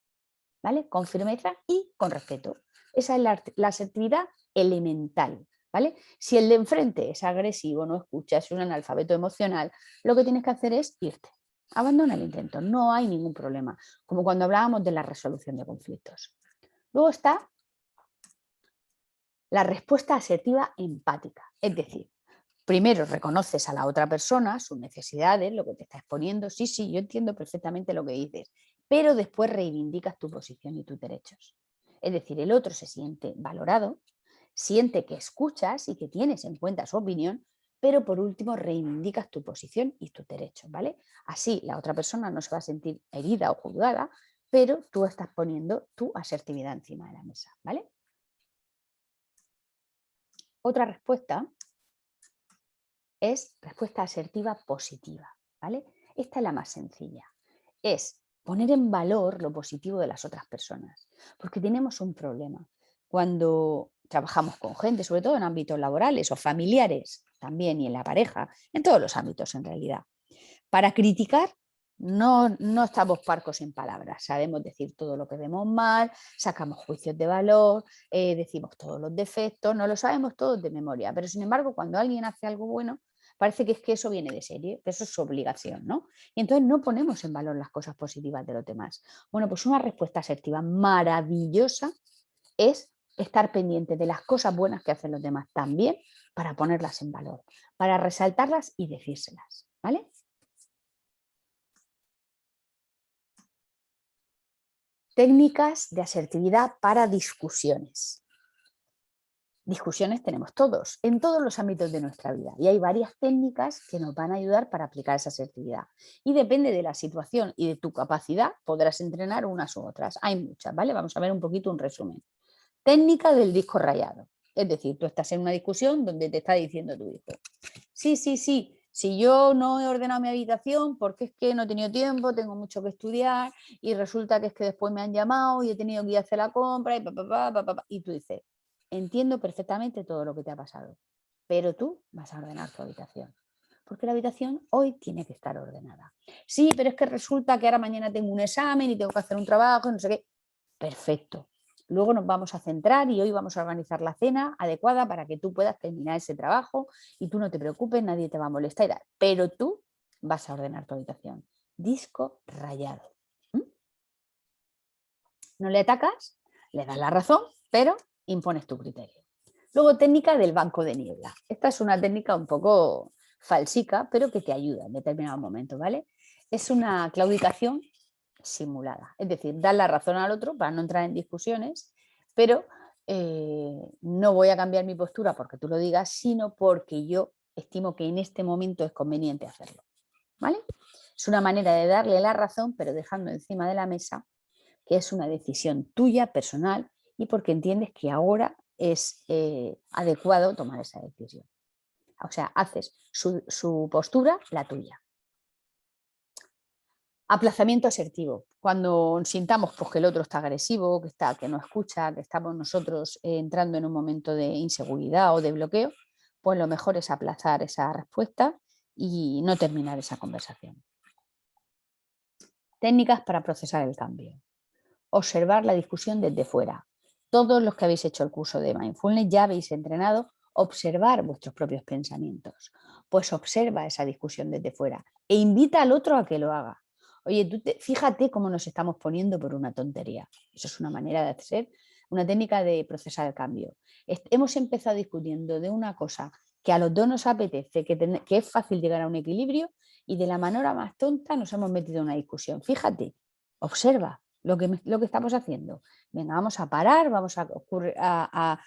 ¿vale? Con firmeza y con respeto. Esa es la asertividad elemental, ¿vale? Si el de enfrente es agresivo, no escucha, es un analfabeto emocional, lo que tienes que hacer es irte. Abandona el intento, no hay ningún problema. Como cuando hablábamos de la resolución de conflictos. Luego está la respuesta asertiva empática, es decir, primero reconoces a la otra persona, sus necesidades, lo que te está exponiendo, sí, yo entiendo perfectamente lo que dices, pero después reivindicas tu posición y tus derechos. Es decir, el otro se siente valorado, siente que escuchas y que tienes en cuenta su opinión, pero por último reivindicas tu posición y tus derechos, ¿vale? Así la otra persona no se va a sentir herida o juzgada, pero tú estás poniendo tu asertividad encima de la mesa, ¿vale? Otra respuesta es respuesta asertiva positiva, ¿vale? Esta es la más sencilla. Es poner en valor lo positivo de las otras personas, porque tenemos un problema. Cuando trabajamos con gente, sobre todo en ámbitos laborales o familiares, también y en la pareja, en todos los ámbitos en realidad, para criticar no estamos parcos en palabras, sabemos decir todo lo que vemos mal, sacamos juicios de valor, decimos todos los defectos, no lo sabemos todos de memoria, pero sin embargo cuando alguien hace algo bueno, parece que es que eso viene de serie, que eso es su obligación, ¿no? Y entonces no ponemos en valor las cosas positivas de los demás. Bueno, pues una respuesta asertiva maravillosa es estar pendiente de las cosas buenas que hacen los demás también para ponerlas en valor, para resaltarlas y decírselas, ¿vale? Técnicas de asertividad para discusiones. Discusiones tenemos todos, en todos los ámbitos de nuestra vida. Y hay varias técnicas que nos van a ayudar para aplicar esa asertividad. Y depende de la situación y de tu capacidad, podrás entrenar unas u otras. Hay muchas, ¿vale? Vamos a ver un poquito un resumen. Técnica del disco rayado. Es decir, tú estás en una discusión donde te está diciendo tu hijo: sí, si yo no he ordenado mi habitación porque es que no he tenido tiempo, tengo mucho que estudiar y resulta que es que después me han llamado y he tenido que ir a hacer la compra y tú dices, entiendo perfectamente todo lo que te ha pasado, pero tú vas a ordenar tu habitación. Porque la habitación hoy tiene que estar ordenada. Sí, pero es que resulta que ahora mañana tengo un examen y tengo que hacer un trabajo y no sé qué. Perfecto. Luego nos vamos a centrar y hoy vamos a organizar la cena adecuada para que tú puedas terminar ese trabajo y tú no te preocupes, nadie te va a molestar. Pero tú vas a ordenar tu habitación. Disco rayado. ¿Mm? No le atacas, le das la razón, pero impones tu criterio. Luego, técnica del banco de niebla. Esta es una técnica un poco falsica, pero que te ayuda en determinados momentos, ¿vale? Es una claudicación simulada. Es decir, dar la razón al otro para no entrar en discusiones, pero no voy a cambiar mi postura porque tú lo digas, sino porque yo estimo que en este momento es conveniente hacerlo. ¿Vale? Es una manera de darle la razón, pero dejando encima de la mesa que es una decisión tuya, personal, y porque entiendes que ahora es adecuado tomar esa decisión. O sea, haces su postura la tuya. Aplazamiento asertivo. Cuando sintamos pues, que el otro está agresivo, que no escucha, que estamos nosotros entrando en un momento de inseguridad o de bloqueo, pues lo mejor es aplazar esa respuesta y no terminar esa conversación. Técnicas para procesar el cambio. Observar la discusión desde fuera. Todos los que habéis hecho el curso de Mindfulness ya habéis entrenado observar vuestros propios pensamientos. Pues observa esa discusión desde fuera e invita al otro a que lo haga. Oye, fíjate cómo nos estamos poniendo por una tontería. Eso es una manera de hacer, una técnica de procesar el cambio. Hemos empezado discutiendo de una cosa que a los dos nos apetece, que es fácil llegar a un equilibrio, y de la manera más tonta nos hemos metido en una discusión. Fíjate, observa lo que estamos haciendo. Venga, vamos a parar, vamos a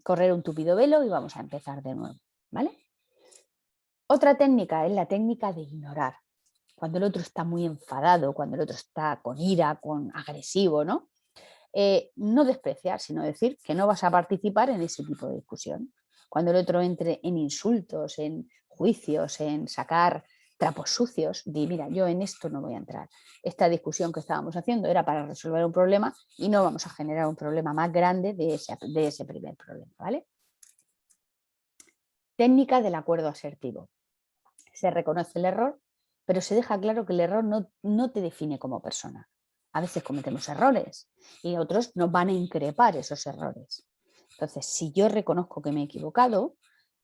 correr un tupido velo y vamos a empezar de nuevo. ¿Vale? Otra técnica es la técnica de ignorar. Cuando el otro está muy enfadado, cuando el otro está con ira, con agresivo, ¿no? No despreciar, sino decir que no vas a participar en ese tipo de discusión. Cuando el otro entre en insultos, en juicios, en sacar trapos sucios, di, mira, yo en esto no voy a entrar. Esta discusión que estábamos haciendo era para resolver un problema y no vamos a generar un problema más grande de ese primer problema, ¿vale? Técnica del acuerdo asertivo. Se reconoce el error, pero se deja claro que el error no te define como persona. A veces cometemos errores y otros nos van a increpar esos errores. Entonces, si yo reconozco que me he equivocado,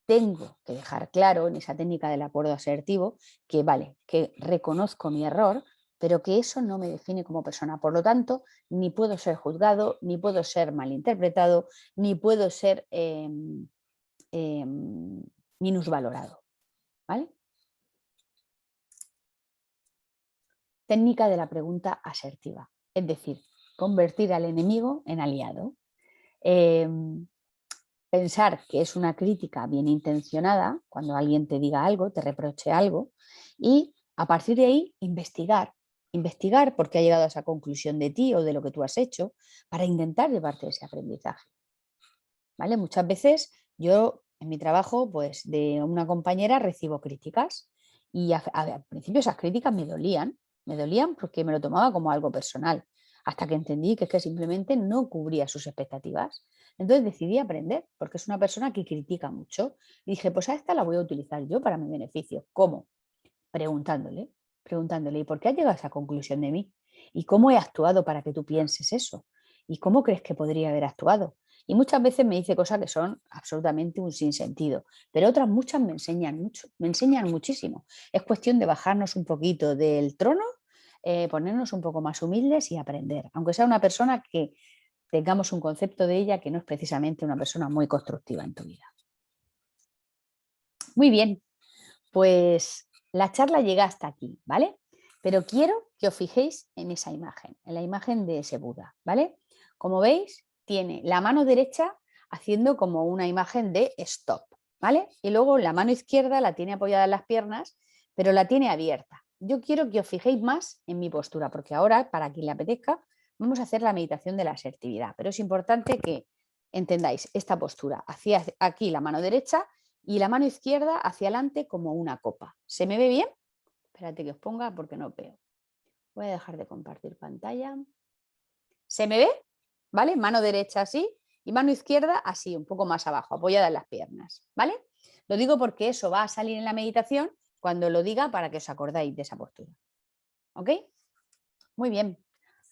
tengo que dejar claro en esa técnica del acuerdo asertivo que vale, que reconozco mi error, pero que eso no me define como persona. Por lo tanto, ni puedo ser juzgado, ni puedo ser malinterpretado, ni puedo ser minusvalorado. ¿Vale? Técnica de la pregunta asertiva, es decir, convertir al enemigo en aliado. Eh, Pensar que es una crítica bien intencionada cuando alguien te diga algo, te reproche algo, y a partir de ahí investigar por qué ha llegado a esa conclusión de ti o de lo que tú has hecho para intentar llevarte ese aprendizaje. ¿Vale? Muchas veces yo en mi trabajo, pues de una compañera recibo críticas y al principio esas críticas me dolían porque me lo tomaba como algo personal, hasta que entendí que es que simplemente no cubría sus expectativas. Entonces decidí aprender, porque es una persona que critica mucho. Y dije, pues a esta la voy a utilizar yo para mi beneficio. ¿Cómo? Preguntándole, ¿y por qué has llegado a esa conclusión de mí? ¿Y cómo he actuado para que tú pienses eso? ¿Y cómo crees que podría haber actuado? Y muchas veces me dice cosas que son absolutamente un sinsentido, pero otras muchas me enseñan mucho, me enseñan muchísimo. Es cuestión de bajarnos un poquito del trono, ponernos un poco más humildes y aprender, aunque sea una persona que tengamos un concepto de ella que no es precisamente una persona muy constructiva en tu vida. Muy bien, pues la charla llega hasta aquí, ¿vale? Pero quiero que os fijéis en esa imagen, en la imagen de ese Buda, ¿vale? Como veis, tiene la mano derecha haciendo como una imagen de stop, ¿vale? Y luego la mano izquierda la tiene apoyada en las piernas, pero la tiene abierta. Yo quiero que os fijéis más en mi postura, porque ahora, para quien le apetezca, vamos a hacer la meditación de la asertividad, pero es importante que entendáis esta postura. Hacia aquí la mano derecha y la mano izquierda hacia adelante como una copa. ¿Se me ve bien? Espérate que os ponga porque no veo. Voy a dejar de compartir pantalla. ¿Se me ve? ¿Vale? Mano derecha así y mano izquierda así, un poco más abajo, apoyada en las piernas. ¿Vale? Lo digo porque eso va a salir en la meditación cuando lo diga para que os acordáis de esa postura. ¿Ok? Muy bien.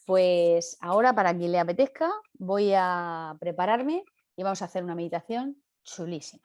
Pues ahora, para quien le apetezca, voy a prepararme y vamos a hacer una meditación chulísima.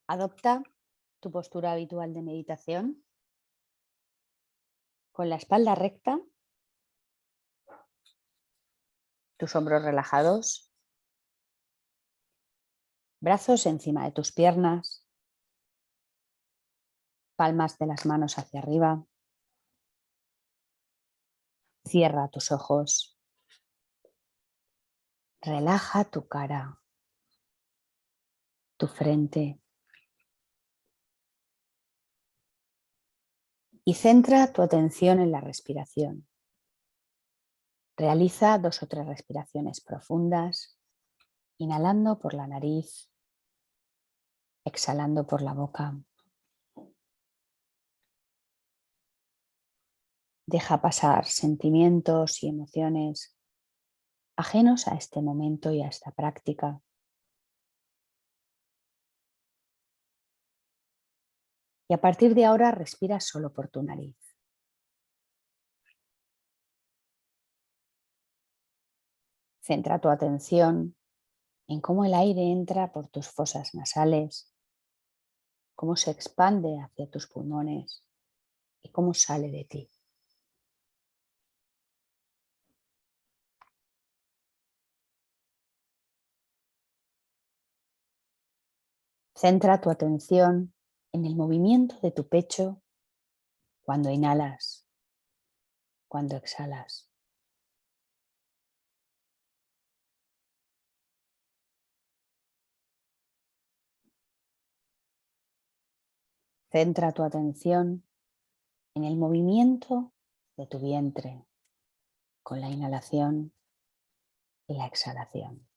Adopta tu postura habitual de meditación con la espalda recta, tus hombros relajados, brazos encima de tus piernas, palmas de las manos hacia arriba. Cierra tus ojos. Relaja tu cara, tu frente y centra tu atención en la respiración. Realiza 2 o 3 respiraciones profundas, inhalando por la nariz, exhalando por la boca. Deja pasar sentimientos y emociones ajenos a este momento y a esta práctica. Y a partir de ahora respira solo por tu nariz. Centra tu atención en cómo el aire entra por tus fosas nasales, cómo se expande hacia tus pulmones y cómo sale de ti. Centra tu atención en el movimiento de tu pecho cuando inhalas, cuando exhalas. Centra tu atención en el movimiento de tu vientre con la inhalación y la exhalación.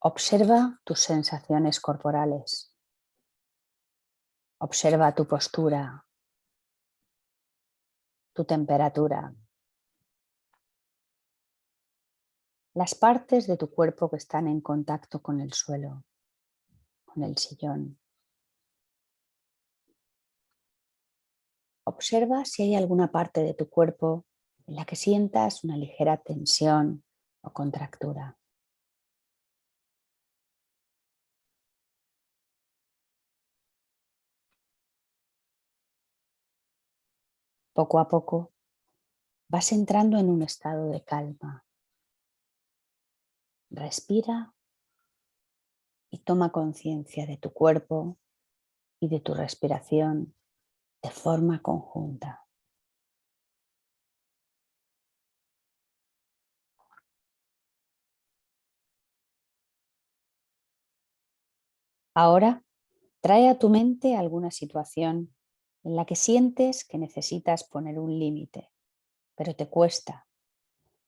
Observa tus sensaciones corporales. Observa tu postura, tu temperatura, las partes de tu cuerpo que están en contacto con el suelo, con el sillón. Observa si hay alguna parte de tu cuerpo en la que sientas una ligera tensión o contractura. Poco a poco vas entrando en un estado de calma. Respira y toma conciencia de tu cuerpo y de tu respiración de forma conjunta. Ahora trae a tu mente alguna situación en la que sientes que necesitas poner un límite, pero te cuesta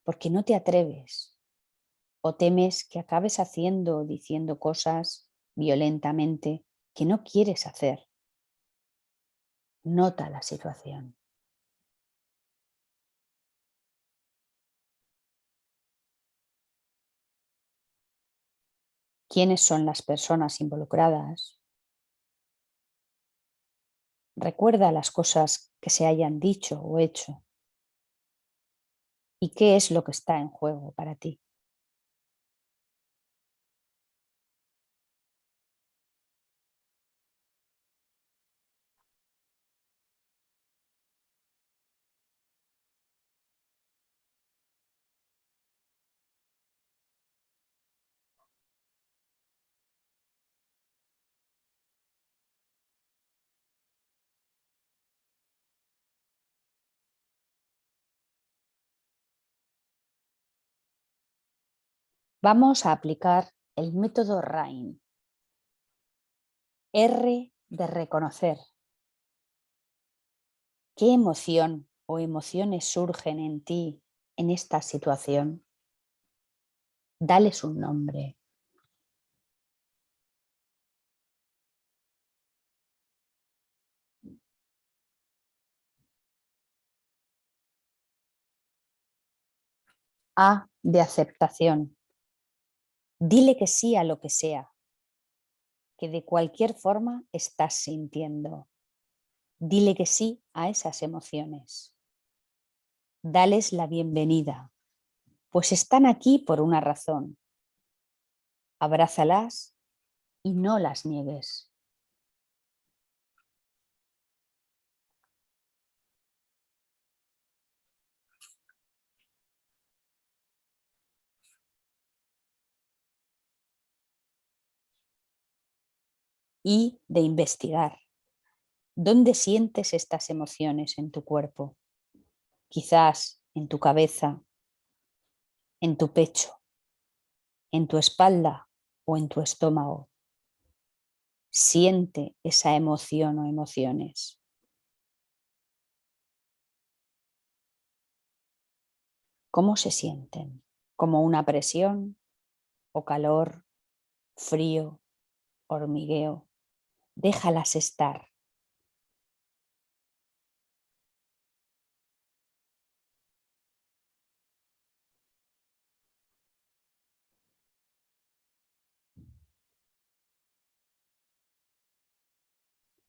porque no te atreves o temes que acabes haciendo o diciendo cosas violentamente que no quieres hacer. Nota la situación. ¿Quiénes son las personas involucradas? Recuerda las cosas que se hayan dicho o hecho y qué es lo que está en juego para ti. Vamos a aplicar el método RAIN. R de reconocer. ¿Qué emoción o emociones surgen en ti en esta situación? Dales un nombre. A de aceptación. Dile que sí a lo que sea, que de cualquier forma estás sintiendo. Dile que sí a esas emociones. Dales la bienvenida, pues están aquí por una razón. Abrázalas y no las niegues. Y de investigar. ¿Dónde sientes estas emociones en tu cuerpo? Quizás en tu cabeza, en tu pecho, en tu espalda o en tu estómago. Siente esa emoción o emociones. ¿Cómo se sienten? ¿Como una presión o calor, frío, hormigueo? Déjalas estar.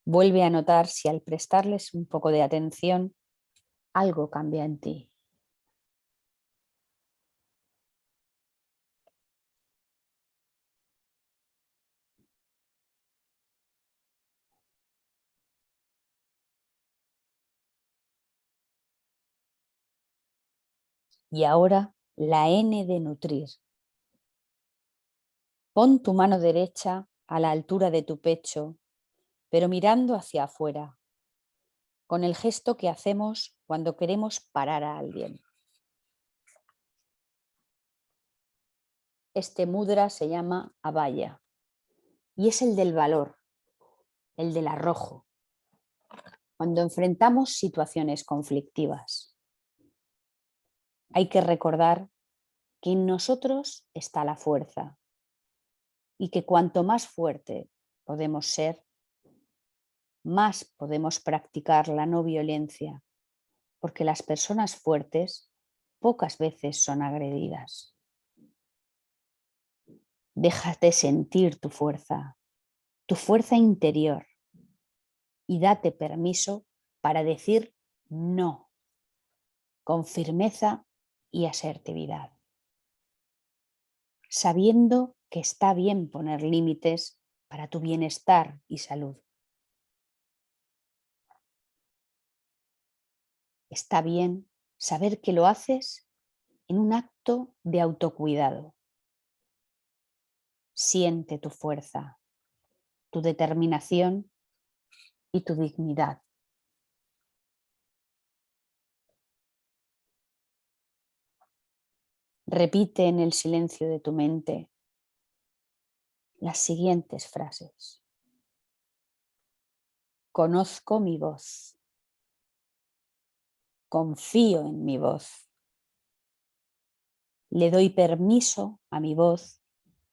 Vuelve a notar si al prestarles un poco de atención, algo cambia en ti. Y ahora la N de nutrir. Pon tu mano derecha a la altura de tu pecho, pero mirando hacia afuera, con el gesto que hacemos cuando queremos parar a alguien. Este mudra se llama abhaya y es el del valor, el del arrojo, cuando enfrentamos situaciones conflictivas. Hay que recordar que en nosotros está la fuerza y que cuanto más fuerte podemos ser, más podemos practicar la no violencia, porque las personas fuertes pocas veces son agredidas. Déjate sentir tu fuerza interior, y date permiso para decir no, con firmeza y asertividad, sabiendo que está bien poner límites para tu bienestar y salud. Está bien saber que lo haces en un acto de autocuidado. Siente tu fuerza, tu determinación y tu dignidad. Repite en el silencio de tu mente las siguientes frases. Conozco mi voz. Confío en mi voz. Le doy permiso a mi voz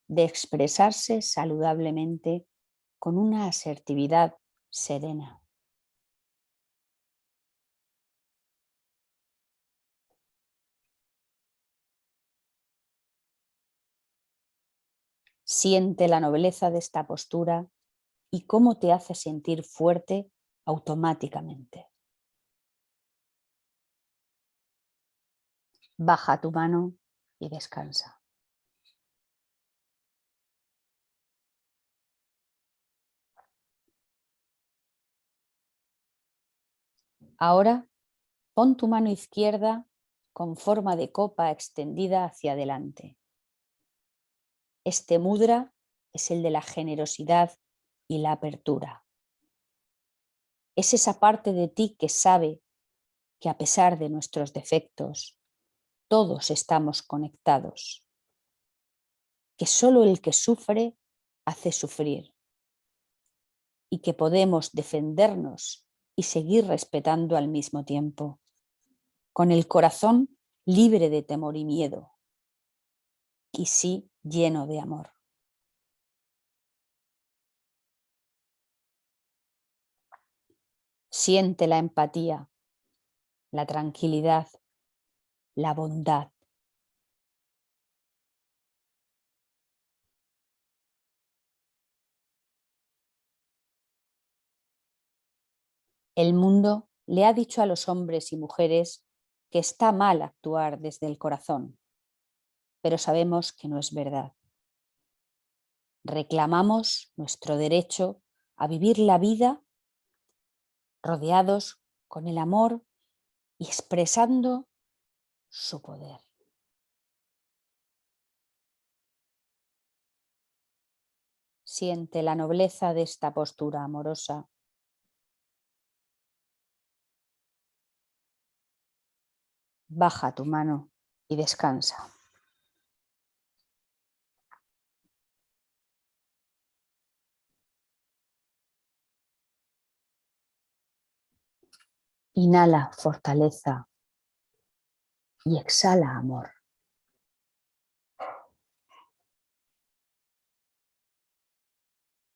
de expresarse saludablemente con una asertividad serena. Siente la nobleza de esta postura y cómo te hace sentir fuerte automáticamente. Baja tu mano y descansa. Ahora pon tu mano izquierda con forma de copa extendida hacia adelante. Este mudra es el de la generosidad y la apertura. Es esa parte de ti que sabe que a pesar de nuestros defectos, todos estamos conectados, que solo el que sufre hace sufrir y que podemos defendernos y seguir respetando al mismo tiempo, con el corazón libre de temor y miedo, y sí lleno de amor. Siente la empatía, la tranquilidad, la bondad. El mundo le ha dicho a los hombres y mujeres que está mal actuar desde el corazón, pero sabemos que no es verdad. Reclamamos nuestro derecho a vivir la vida rodeados con el amor y expresando su poder. Siente la nobleza de esta postura amorosa. Baja tu mano y descansa. Inhala fortaleza y exhala amor.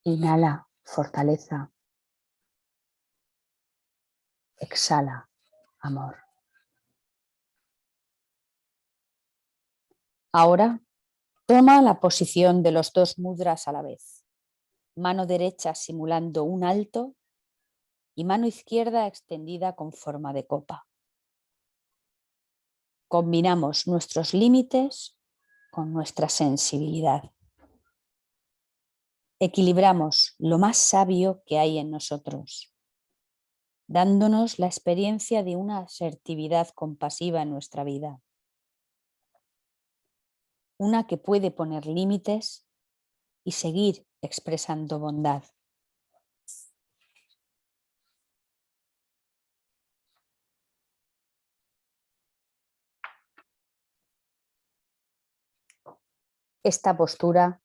Inhala fortaleza. Exhala amor. Ahora toma la posición de los dos mudras a la vez. Mano derecha simulando un alto y mano izquierda extendida con forma de copa. Combinamos nuestros límites con nuestra sensibilidad. Equilibramos lo más sabio que hay en nosotros, dándonos la experiencia de una asertividad compasiva en nuestra vida. Una que puede poner límites y seguir expresando bondad. Esta postura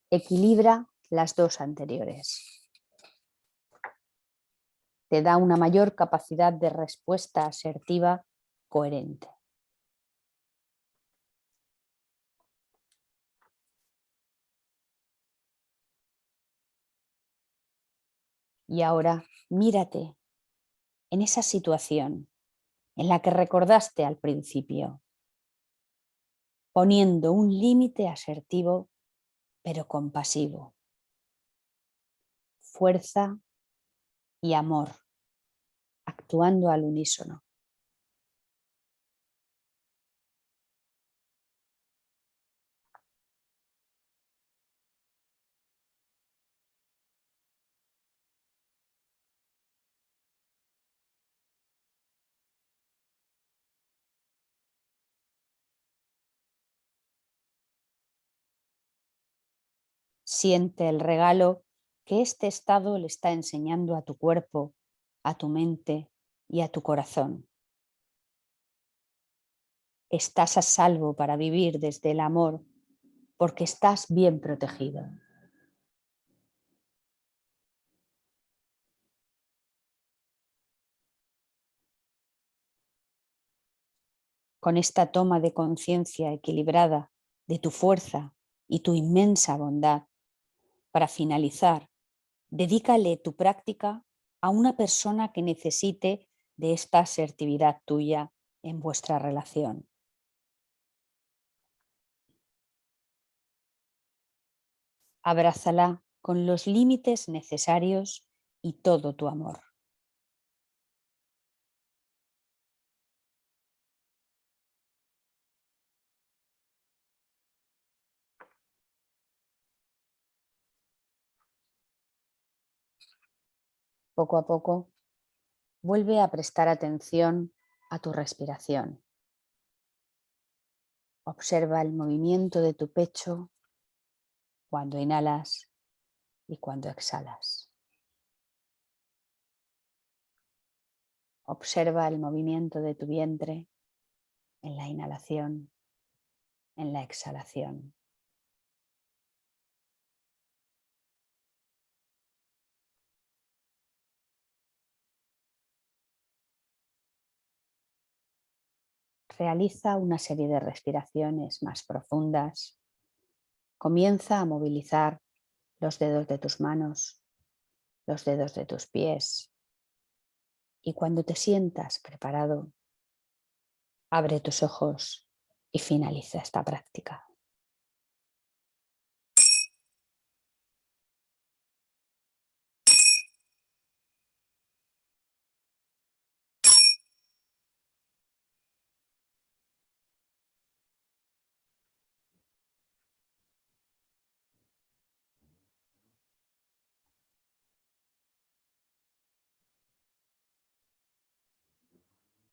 equilibra las dos anteriores. Te da una mayor capacidad de respuesta asertiva coherente. Y ahora mírate en esa situación en la que recordaste al principio, poniendo un límite asertivo pero compasivo. Fuerza y amor, actuando al unísono. Siente el regalo que este estado le está enseñando a tu cuerpo, a tu mente y a tu corazón. Estás a salvo para vivir desde el amor porque estás bien protegido. Con esta toma de conciencia equilibrada de tu fuerza y tu inmensa bondad, para finalizar, dedícale tu práctica a una persona que necesite de esta asertividad tuya en vuestra relación. Abrázala con los límites necesarios y todo tu amor. Poco a poco, vuelve a prestar atención a tu respiración. Observa el movimiento de tu pecho cuando inhalas y cuando exhalas. Observa el movimiento de tu vientre en la inhalación, en la exhalación. Realiza una serie de respiraciones más profundas. Comienza a movilizar los dedos de tus manos, los dedos de tus pies. Y cuando te sientas preparado, abre tus ojos y finaliza esta práctica.